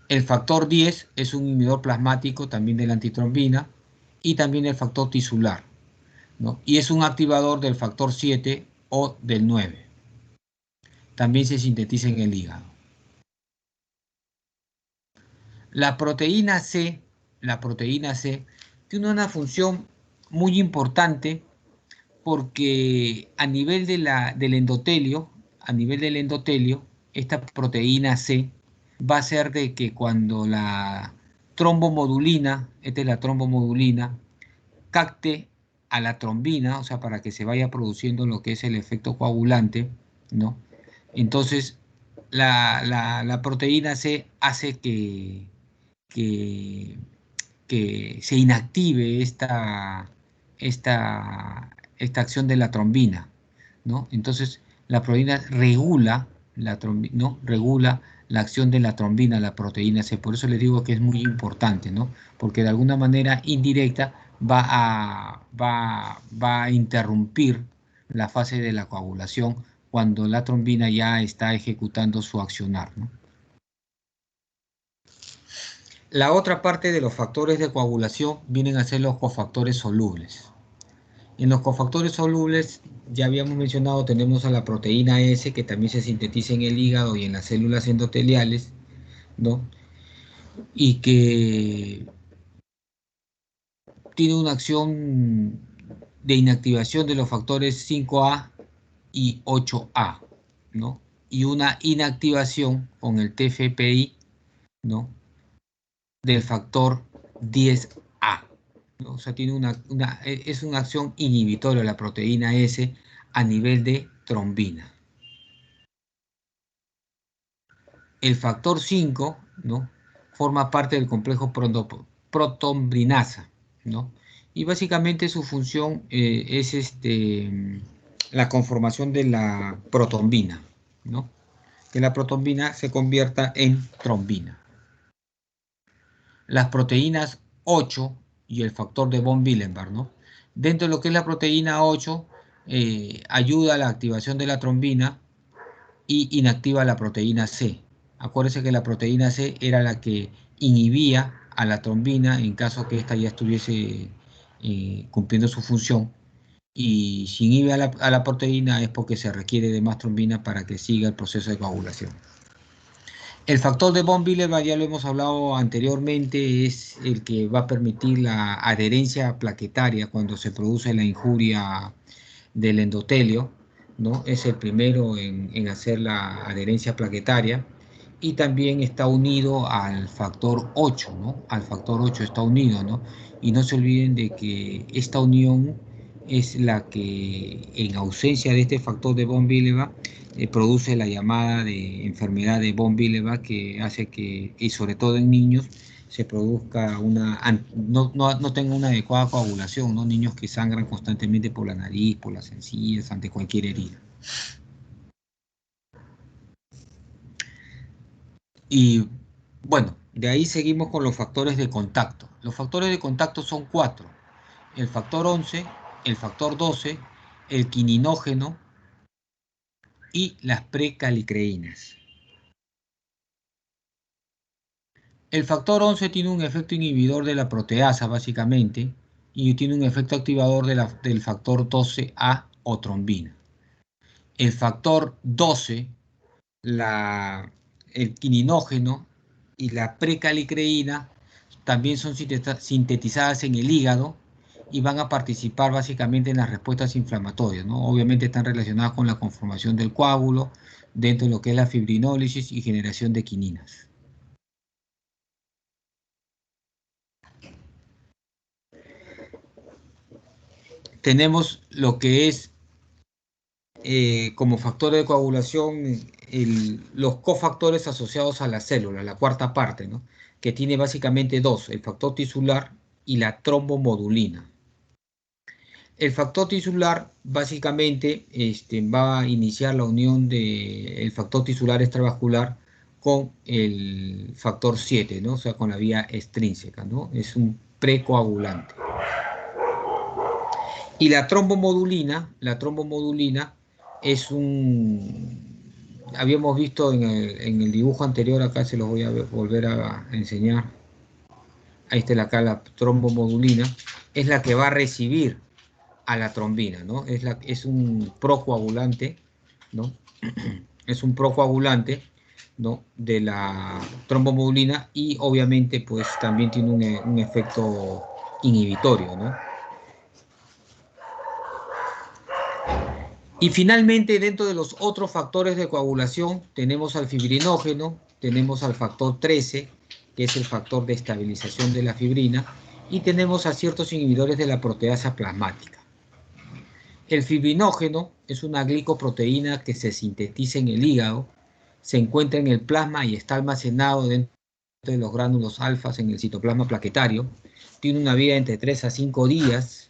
El factor 10 es un inhibidor plasmático también de la antitrombina y también el factor tisular, ¿no? Y es un activador del factor 7 o del 9. También se sintetiza en el hígado. La proteína C tiene una función muy importante porque a nivel del endotelio, esta proteína C va a hacer de que cuando la trombomodulina, esta es la trombomodulina, capte a la trombina, o sea, para que se vaya produciendo lo que es el efecto coagulante, ¿no? Entonces, la proteína C hace que, que se inactive esta acción de la trombina, ¿no? Entonces, la proteína regula ¿no? Regula la acción de la trombina, la proteína C. Por eso les digo que es muy importante, ¿no? Porque de alguna manera indirecta va a interrumpir la fase de la coagulación cuando la trombina ya está ejecutando su accionar, ¿no? La otra parte de los factores de coagulación vienen a ser los cofactores solubles. En los cofactores solubles, ya habíamos mencionado, tenemos a la proteína S, que también se sintetiza en el hígado y en las células endoteliales, ¿no? Y que tiene una acción de inactivación de los factores 5A y 8A, ¿no? Y una inactivación con el TFPI, ¿no? Del factor 10A, ¿no? O sea, es una acción inhibitoria de la proteína S a nivel de trombina. El factor 5, ¿no? Forma parte del complejo protombrinasa, ¿no? Y básicamente su función es la conformación de la protombina, ¿no? Que la protombina se convierta en trombina. Las proteínas 8 y el factor de von Willebrand, ¿no? Dentro de lo que es la proteína 8, ayuda a la activación de la trombina y inactiva la proteína C. Acuérdense que la proteína C era la que inhibía a la trombina en caso que ésta ya estuviese cumpliendo su función. Y si inhibe a la proteína es porque se requiere de más trombina para que siga el proceso de coagulación. El factor de von Willebrand, ya lo hemos hablado anteriormente, es el que va a permitir la adherencia plaquetaria cuando se produce la injuria del endotelio, ¿no? Es el primero en hacer la adherencia plaquetaria y también está unido al factor 8, ¿no? Al factor 8 está unido, ¿no? Y no se olviden de que esta unión es la que, en ausencia de este factor de von Willebrand, produce la llamada de enfermedad de von Willebrand, que hace que, y sobre todo en niños, se produzca no tenga una adecuada coagulación, ¿no? Niños que sangran constantemente por la nariz, por las encías, ante cualquier herida. Y bueno, de ahí seguimos con los factores de contacto. Los factores de contacto son 4. El factor 11, el factor 12, el quininógeno y las precalicreínas. El factor 11 tiene un efecto inhibidor de la proteasa, básicamente, y tiene un efecto activador del factor 12A o trombina. El factor 12, el quininógeno y la precalicreína también son sintetizadas en el hígado y van a participar básicamente en las respuestas inflamatorias, ¿no? Obviamente están relacionadas con la conformación del coágulo dentro de lo que es la fibrinólisis y generación de quininas. Tenemos lo que es como factor de coagulación los cofactores asociados a la célula, la cuarta parte, ¿no? Que tiene básicamente dos, el factor tisular y la trombomodulina. El factor tisular básicamente va a iniciar la unión del factor tisular extravascular con el factor 7, ¿no? O sea, con la vía extrínseca, ¿no? Es un precoagulante. Y la trombomodulina es habíamos visto en el dibujo anterior, acá se los voy a volver a enseñar. Ahí está acá la trombomodulina, es la que va a recibir a la trombina, ¿no? Es un procoagulante, ¿no? Es un procoagulante, ¿no? De la trombomodulina y obviamente pues también tiene un efecto inhibitorio, ¿no? Y finalmente, dentro de los otros factores de coagulación, tenemos al fibrinógeno, tenemos al factor 13, que es el factor de estabilización de la fibrina, y tenemos a ciertos inhibidores de la proteasa plasmática. El fibrinógeno es una glicoproteína que se sintetiza en el hígado, se encuentra en el plasma y está almacenado dentro de los gránulos alfas en el citoplasma plaquetario. Tiene una vida entre 3 a 5 días.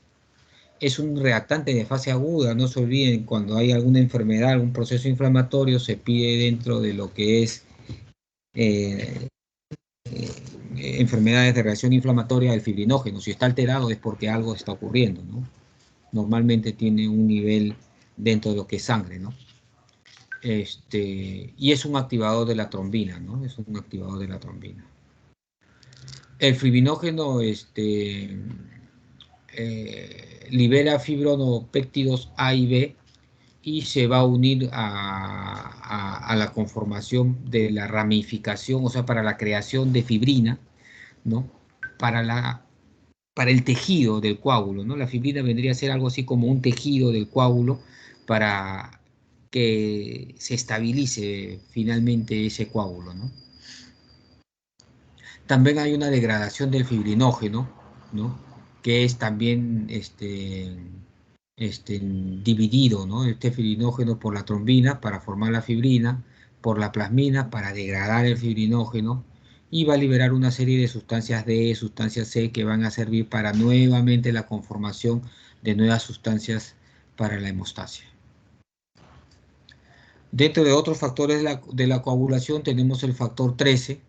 Es un reactante de fase aguda, no se olviden, cuando hay alguna enfermedad, algún proceso inflamatorio, se pide dentro de lo que es eh, enfermedades de reacción inflamatoria el fibrinógeno. Si está alterado es porque algo está ocurriendo, ¿no? Normalmente tiene un nivel dentro de lo que es sangre, ¿no? Y es un activador de la trombina, ¿no? Es un activador de la trombina. El fibrinógeno libera fibronopéptidos A y B y se va a unir a la conformación de la ramificación, o sea, para la creación de fibrina, ¿no? Para el tejido del coágulo, ¿no? La fibrina vendría a ser algo así como un tejido del coágulo para que se estabilice finalmente ese coágulo, ¿no? También hay una degradación del fibrinógeno, ¿no? Que es también dividido, ¿no? Este fibrinógeno por la trombina para formar la fibrina, por la plasmina para degradar el fibrinógeno y va a liberar una serie de sustancias D, sustancias C que van a servir para nuevamente la conformación de nuevas sustancias para la hemostasia. Dentro de otros factores de la coagulación tenemos el factor 13,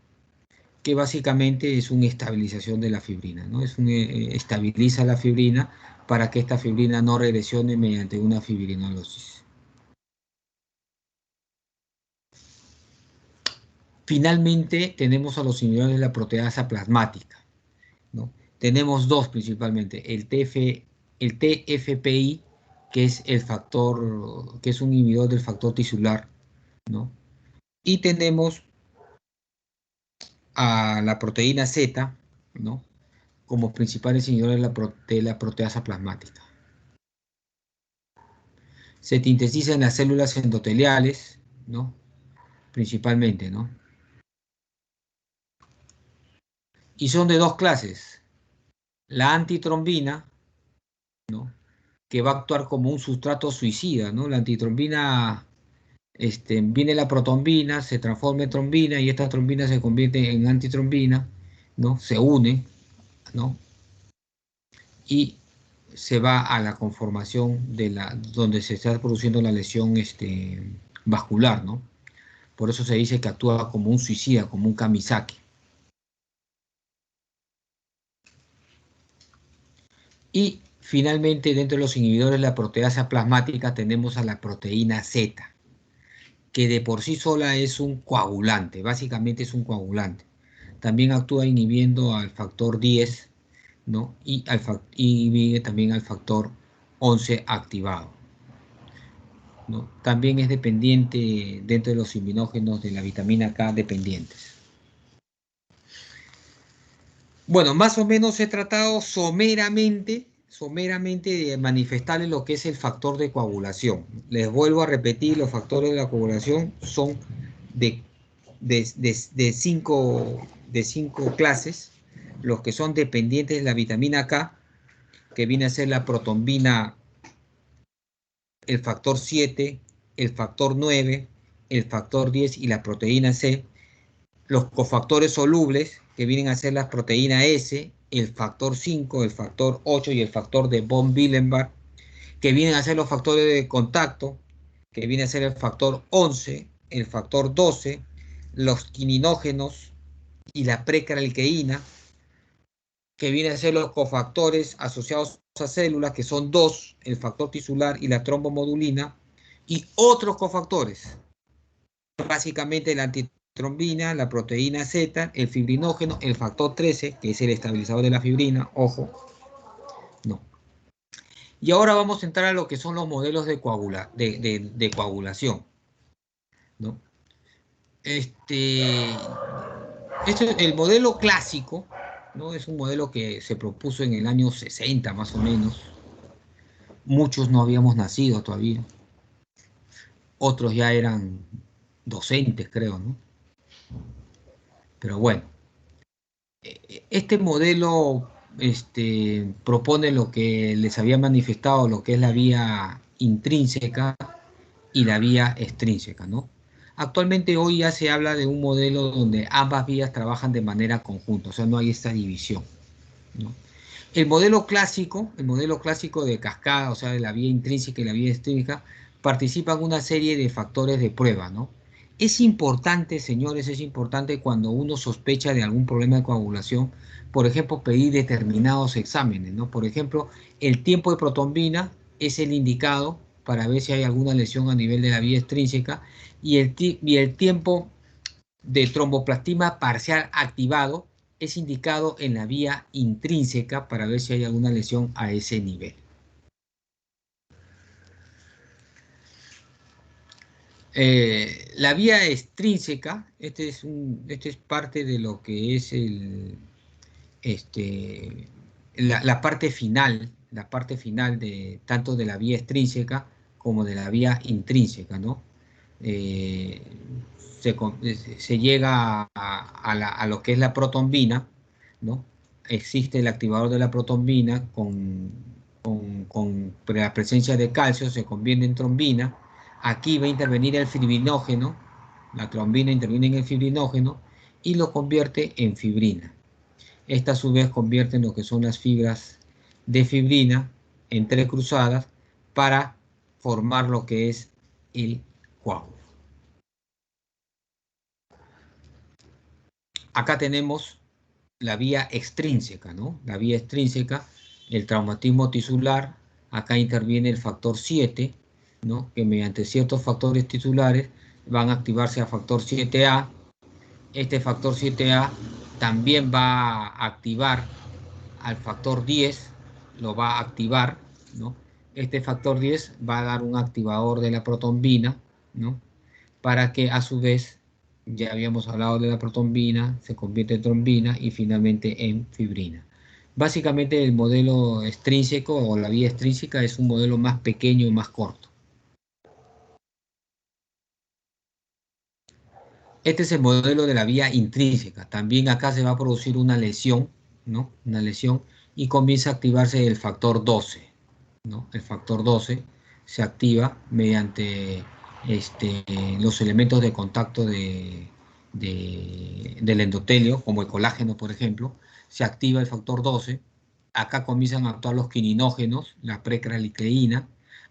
que básicamente es una estabilización de la fibrina, ¿no? Estabiliza la fibrina para que esta fibrina no regresione mediante una fibrinólisis. Finalmente tenemos a los inhibidores de la proteasa plasmática, ¿no? Tenemos dos principalmente, el TFPI, que es el factor, que es un inhibidor del factor tisular, ¿no? Y tenemos a la proteína Z, ¿no? Como principales inhibidores de la proteasa plasmática. Se sintetiza en las células endoteliales, ¿no? Principalmente, ¿no? Y son de dos clases. La antitrombina, ¿no? Que va a actuar como un sustrato suicida, ¿no? La antitrombina, viene la protombina, se transforma en trombina y esta trombina se convierte en antitrombina, ¿no? Se une, ¿no? Y se va a la conformación donde se está produciendo la lesión vascular, ¿no? Por eso se dice que actúa como un suicida, como un Kamisaki. Y finalmente, dentro de los inhibidores de la proteasa plasmática tenemos a la proteína Z, que de por sí sola es un coagulante, básicamente es un coagulante. También actúa inhibiendo al factor 10, ¿no? Y inhibe también al factor 11 activado, ¿no? También es dependiente dentro de los inmunógenos de la vitamina K dependientes. Bueno, más o menos he tratado someramente de manifestarles lo que es el factor de coagulación. Les vuelvo a repetir, los factores de la coagulación son de cinco clases. Los que son dependientes de la vitamina K, que viene a ser la protombina, el factor 7, el factor 9, el factor 10 y la proteína C. Los cofactores solubles, que vienen a ser las proteínas S, el factor 5, el factor 8 y el factor de von Willebrand, que vienen a ser los factores de contacto, que viene a ser el factor 11, el factor 12, los quininógenos y la precaralqueína, que vienen a ser los cofactores asociados a células, que son dos, el factor tisular y la trombomodulina, y otros cofactores, básicamente la antitrombina, la proteína Z, el fibrinógeno, el factor 13, que es el estabilizador de la fibrina, ojo, no. Y ahora vamos a entrar a lo que son los modelos de coagulación, ¿no? El modelo clásico, ¿no? Es un modelo que se propuso en el año 60 más o menos. Muchos no habíamos nacido todavía. Otros ya eran docentes, creo, ¿no? Pero bueno, este modelo propone lo que les había manifestado, lo que es la vía intrínseca y la vía extrínseca, ¿no? Actualmente hoy ya se habla de un modelo donde ambas vías trabajan de manera conjunta, o sea, no hay esta división, ¿no? El modelo clásico de cascada, o sea, de la vía intrínseca y la vía extrínseca, participan una serie de factores de prueba, ¿no? Es importante, señores, es importante cuando uno sospecha de algún problema de coagulación, por ejemplo, pedir determinados exámenes, ¿no? Por ejemplo, el tiempo de protombina es el indicado para ver si hay alguna lesión a nivel de la vía extrínseca y el tiempo de tromboplastina parcial activado es indicado en la vía intrínseca para ver si hay alguna lesión a ese nivel. La vía extrínseca, este es parte de lo que es la parte final tanto de la vía extrínseca como de la vía intrínseca, ¿no? Eh, se llega a lo que es la protombina, ¿no? Existe el activador de la protombina con la presencia de calcio, se convierte en trombina. Aquí va a intervenir el fibrinógeno, la trombina interviene en el fibrinógeno y lo convierte en fibrina. Esta a su vez convierte en lo que son las fibras de fibrina entrecruzadas para formar lo que es el coágulo. Acá tenemos la vía extrínseca, ¿no? La vía extrínseca, el traumatismo tisular, acá interviene el factor 7, ¿no? Que mediante ciertos factores tisulares van a activarse a factor 7A. Este factor 7A también va a activar al factor 10, lo va a activar, ¿no? Este factor 10 va a dar un activador de la protombina, ¿no? Para que a su vez, ya habíamos hablado de la protombina, se convierte en trombina y finalmente en fibrina. Básicamente el modelo extrínseco o la vía extrínseca es un modelo más pequeño y más corto. Este es el modelo de la vía intrínseca. También acá se va a producir una lesión, ¿no? Una lesión y comienza a activarse el factor 12, ¿no? El factor 12 se activa mediante los elementos de contacto del endotelio, como el colágeno, por ejemplo. Se activa el factor 12. Acá comienzan a actuar los quininógenos, la precraliteína,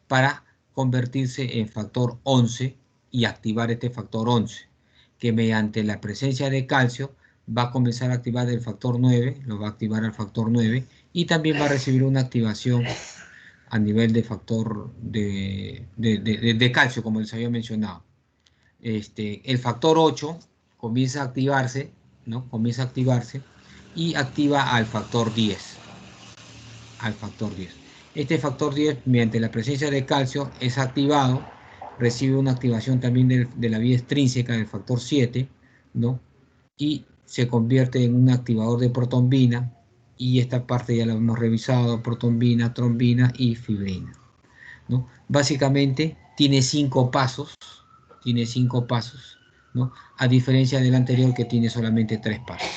para convertirse en factor 11 y activar este factor 11, que mediante la presencia de calcio va a comenzar a activar el factor 9, lo va a activar al factor 9 y también va a recibir una activación a nivel de factor de calcio, como les había mencionado. El factor 8 comienza a activarse, ¿no? Comienza a activarse y activa al factor 10. Al factor 10. Este factor 10, mediante la presencia de calcio, es activado, recibe una activación también de la vía extrínseca del factor 7, ¿no? Y se convierte en un activador de protombina, y esta parte ya la hemos revisado, protombina, trombina y fibrina, ¿no? Básicamente tiene 5 pasos, ¿no? A diferencia del anterior que tiene solamente 3 pasos.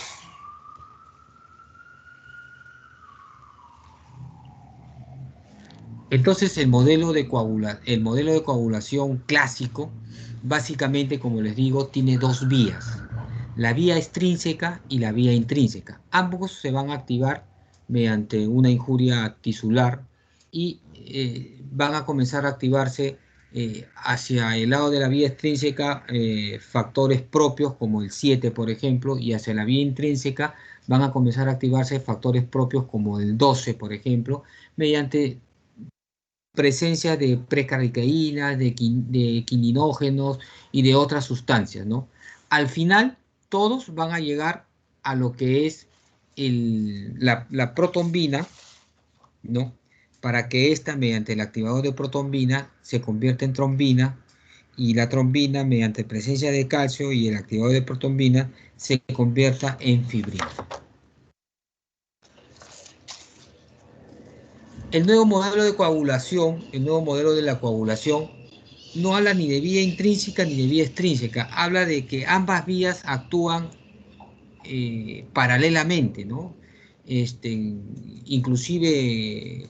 Entonces el modelo de coagulación clásico, básicamente, como les digo, tiene 2 vías, la vía extrínseca y la vía intrínseca. Ambos se van a activar mediante una injuria tisular y van a comenzar a activarse hacia el lado de la vía extrínseca factores propios como el 7, por ejemplo, y hacia la vía intrínseca van a comenzar a activarse factores propios como el 12, por ejemplo, mediante presencia de precardicaína, de quininógenos y de otras sustancias, ¿no? Al final, todos van a llegar a lo que es la protombina, ¿no? Para que esta, mediante el activador de protombina, se convierta en trombina, y la trombina, mediante presencia de calcio y el activador de protombina, se convierta en fibrina. El nuevo modelo de coagulación, el nuevo modelo de la coagulación, no habla ni de vía intrínseca ni de vía extrínseca, habla de que ambas vías actúan paralelamente, ¿no? Inclusive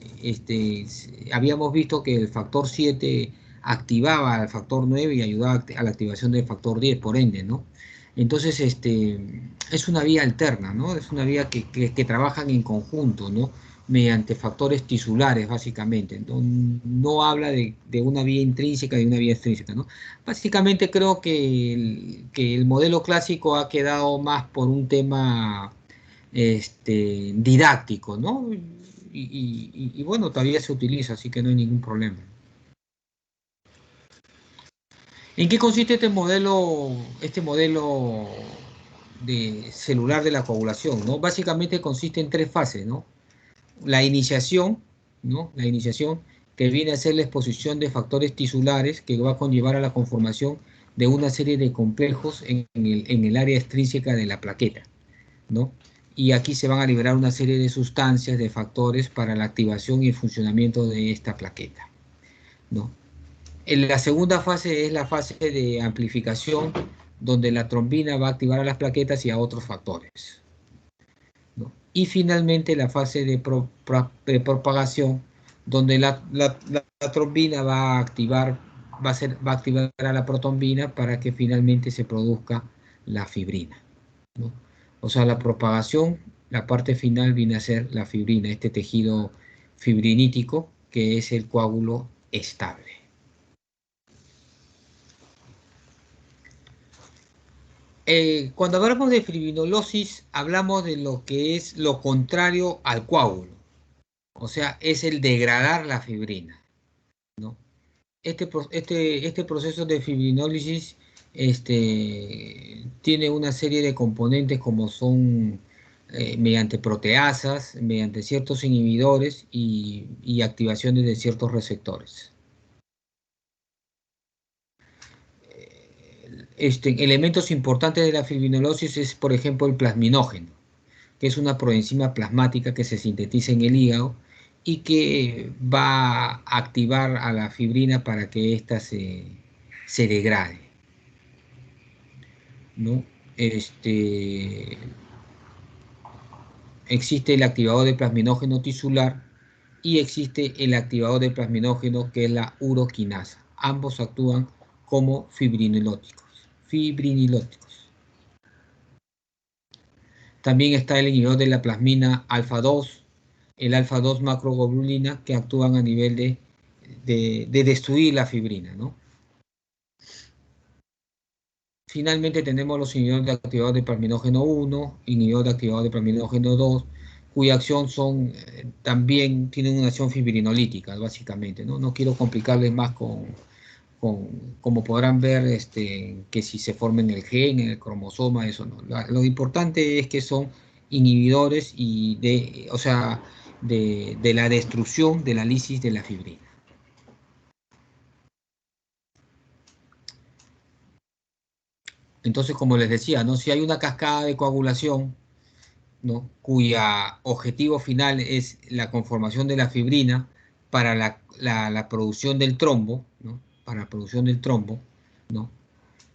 habíamos visto que el factor 7 activaba al factor 9 y ayudaba a la activación del factor 10, por ende, ¿no? Entonces, es una vía alterna, ¿no? Es una vía que trabajan en conjunto, ¿no? Mediante factores tisulares, básicamente. No habla de una vía intrínseca y una vía extrínseca, ¿no? Básicamente creo que el modelo clásico ha quedado más por un tema didáctico, ¿no? Y bueno, todavía se utiliza, así que no hay ningún problema. ¿En qué consiste este modelo de celular de la coagulación, ¿no? Básicamente consiste en tres fases, ¿no? La iniciación, ¿no? La iniciación, que viene a ser la exposición de factores tisulares que va a conllevar a la conformación de una serie de complejos en el área extrínseca de la plaqueta, ¿no? Y aquí se van a liberar una serie de sustancias, de factores para la activación y el funcionamiento de esta plaqueta, ¿no? En la segunda fase es la fase de amplificación, donde la trombina va a activar a las plaquetas y a otros factores, ¿no? Y finalmente la fase de propagación, donde la trombina va a activar, va a activar a la protombina para que finalmente se produzca la fibrina, ¿no? O sea, la propagación, la parte final viene a ser la fibrina, este tejido fibrinítico que es el coágulo estable. Cuando hablamos de fibrinolisis, hablamos de lo que es lo contrario al coágulo. O sea, es el degradar la fibrina, ¿no? Este proceso de fibrinólisis tiene una serie de componentes como son mediante proteasas, mediante ciertos inhibidores y activaciones de ciertos receptores. Elementos importantes de la fibrinolisis es, por ejemplo, el plasminógeno, que es una proenzima plasmática que se sintetiza en el hígado y que va a activar a la fibrina para que ésta se degrade, ¿no? Existe el activador de plasminógeno tisular y existe el activador de plasminógeno que es la uroquinasa. Ambos actúan como fibrinolíticos. También está el inhibidor de la plasmina alfa-2, el alfa-2 macroglobulina, que actúan a nivel de destruir la fibrina, ¿no? Finalmente tenemos los inhibidores de activador de plasminógeno 1, inhibidor de activador de plasminógeno 2, cuya acción también tienen una acción fibrinolítica, básicamente, ¿no? No quiero complicarles más como podrán ver, que si se forma en el gen, en el cromosoma, eso no. Lo importante es que son inhibidores o sea, de la destrucción de la lisis de la fibrina. Entonces, como les decía, ¿no? Si hay una cascada de coagulación, ¿no? Cuya objetivo final es la conformación de la fibrina para la producción del trombo, ¿no? Para la producción del trombo, ¿no?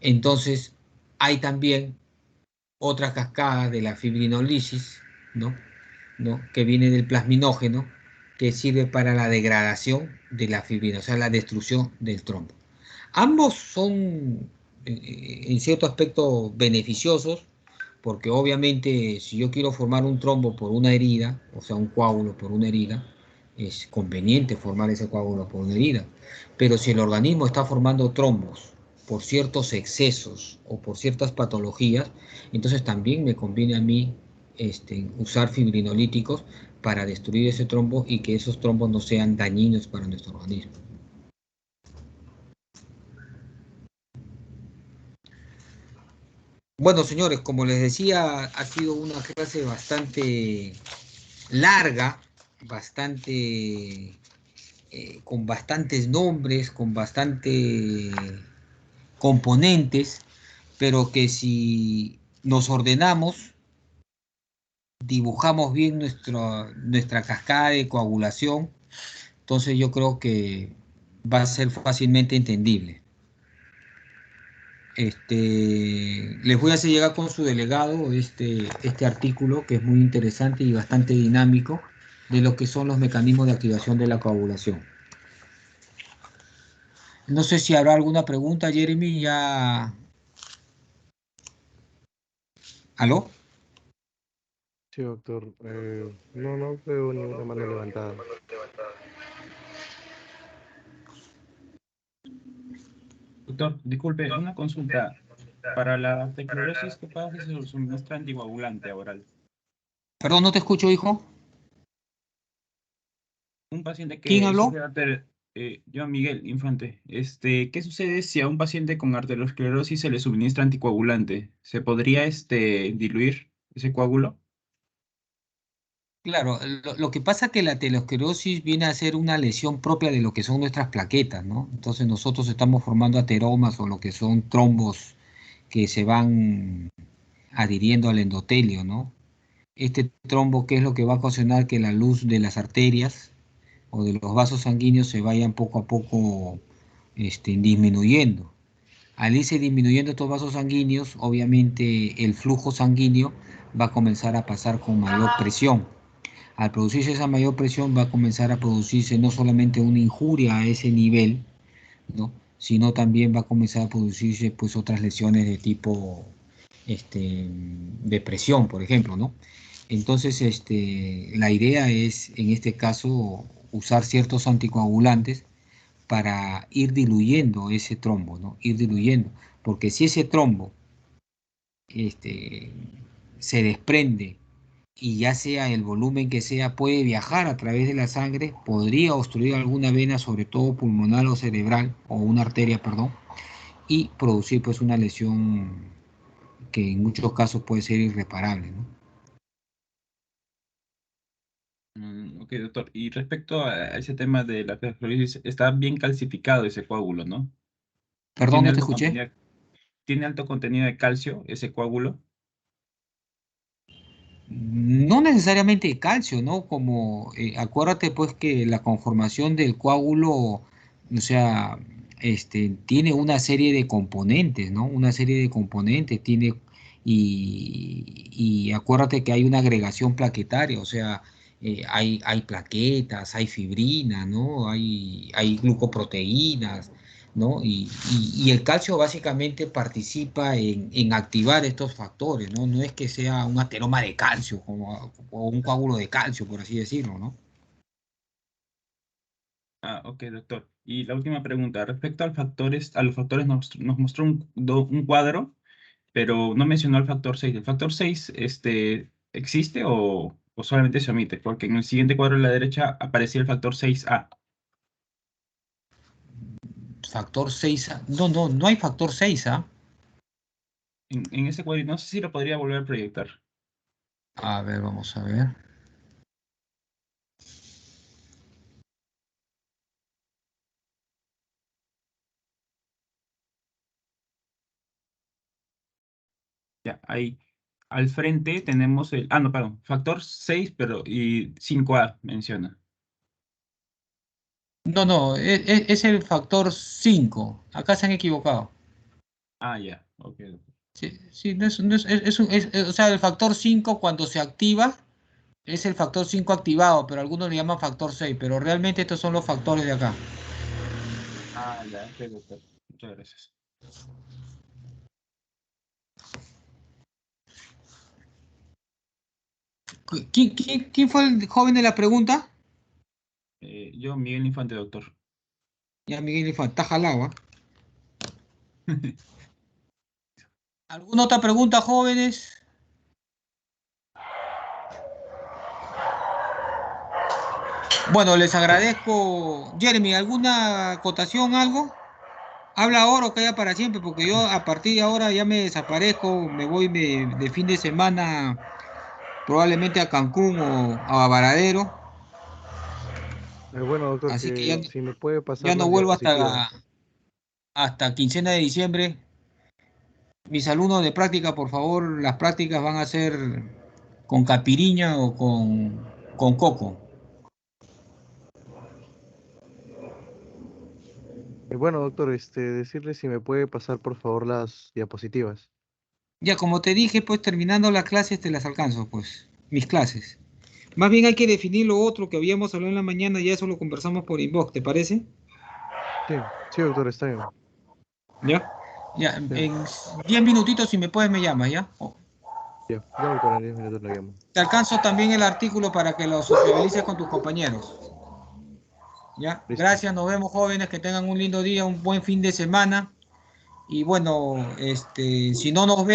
Entonces, hay también otra cascada de la fibrinolisis, ¿no? Que viene del plasminógeno, que sirve para la degradación de la fibrina, o sea, la destrucción del trombo. Ambos son, en cierto aspecto, beneficiosos, porque obviamente si yo quiero formar un trombo por una herida, o sea, un coágulo por una herida, es conveniente formar ese coágulo por una herida. Pero si el organismo está formando trombos por ciertos excesos o por ciertas patologías, entonces también me conviene a mí usar fibrinolíticos para destruir ese trombo y que esos trombos no sean dañinos para nuestro organismo. Bueno, señores, como les decía, ha sido una clase bastante larga, bastante con bastantes nombres, con bastantes componentes, pero que si nos ordenamos, dibujamos bien nuestra cascada de coagulación, entonces yo creo que va a ser fácilmente entendible. Les voy a hacer llegar con su delegado este artículo que es muy interesante y bastante dinámico de lo que son los mecanismos de activación de la coagulación. No sé si habrá alguna pregunta, Jeremy, ya... ¿Aló? Sí, doctor. No veo ninguna mano levantada. Doctor, disculpe, una consulta. Para la arteriosclerosis, ¿qué pasa si se suministra anticoagulante oral? Perdón, no te escucho, hijo. Un paciente ¿Quién que habló? sufre yo, Miguel Infante. ¿Qué sucede si a un paciente con arteriosclerosis se le suministra anticoagulante? ¿Se podría diluir ese coágulo? Claro, lo que pasa es que la aterosclerosis viene a ser una lesión propia de lo que son nuestras plaquetas, ¿no? Entonces nosotros estamos formando ateromas o lo que son trombos que se van adhiriendo al endotelio, ¿no? Este trombo, ¿qué es lo que va a ocasionar? Que la luz de las arterias o de los vasos sanguíneos se vayan poco a poco disminuyendo. Al irse disminuyendo estos vasos sanguíneos, obviamente el flujo sanguíneo va a comenzar a pasar con mayor presión. Al producirse esa mayor presión va a comenzar a producirse no solamente una injuria a ese nivel, ¿no? Sino también va a comenzar a producirse pues otras lesiones de tipo depresión, por ejemplo, ¿no? Entonces, la idea es, en este caso, usar ciertos anticoagulantes para ir diluyendo ese trombo, ¿no? Ir diluyendo, porque si ese trombo este, se desprende y ya sea el volumen que sea, puede viajar a través de la sangre, podría obstruir alguna vena, sobre todo pulmonar o cerebral, o una arteria, perdón, y producir pues una lesión que en muchos casos puede ser irreparable, ¿no? Ok, doctor. Y respecto a ese tema de la arteriosclerosis, está bien calcificado ese coágulo, ¿no? Perdón, ¿Tiene no te alto escuché. contenido, tiene alto contenido de calcio ese coágulo? No necesariamente de calcio, ¿no? Como, acuérdate pues que la conformación del coágulo, o sea, tiene una serie de componentes, ¿no? Una serie de componentes tiene, y acuérdate que hay una agregación plaquetaria, o sea, hay plaquetas, hay fibrina, ¿no? Hay glucoproteínas, ¿no? Y el calcio básicamente participa en activar estos factores, ¿no? No es que sea un ateroma de calcio o un coágulo de calcio, por así decirlo, ¿no? Ah, ok, doctor. Y la última pregunta, respecto a los factores nos mostró un cuadro, pero no mencionó el factor 6. ¿El factor 6 existe o solamente se omite? Porque en el siguiente cuadro a la derecha aparecía el factor 6A. Factor 6A. No hay factor 6A. En ese cuadro, no sé si lo podría volver a proyectar. A ver, vamos a ver. Ya, ahí al frente tenemos no, perdón, factor 6 pero y 5A menciona. No, es el factor 5. Acá se han equivocado. Ah, ya, ok. Sí, sí, o sea, el factor 5 cuando se activa es el factor 5 activado, pero algunos le llaman factor 6, pero realmente estos son los factores de acá. Ah, ya, ok, doctor. Muchas gracias. ¿Quién fue el joven de la pregunta? Yo, Miguel Infante, doctor. Ya Miguel Infante, está jalado, ¿ah? ¿Alguna otra pregunta, jóvenes? Bueno, les agradezco. Jeremy, ¿alguna acotación, algo? Habla ahora o calla para siempre, porque yo a partir de ahora ya me desaparezco, me voy de fin de semana probablemente a Cancún o a Varadero, Bueno, doctor, así que ya, que si me puede pasar ya no las vuelvo diapositivas. hasta quincena de diciembre. Mis alumnos de práctica, por favor, las prácticas van a ser con capiriña o con coco. Bueno, doctor, decirle si me puede pasar por favor las diapositivas. Ya, como te dije, pues terminando las clases te las alcanzo, pues, mis clases. Más bien hay que definir lo otro que habíamos hablado en la mañana, ya eso lo conversamos por inbox, ¿te parece? Sí, sí, doctor, está bien. ¿Ya? Ya, Sí, en 10 minutitos si me puedes me llamas, ¿ya? ya, ya, doctor, en 10 minutos la llamo. Te alcanzo también el artículo para que lo socialices con tus compañeros. ¿Ya? Listo. Gracias, nos vemos jóvenes, que tengan un lindo día, un buen fin de semana. Y bueno, si no nos vemos...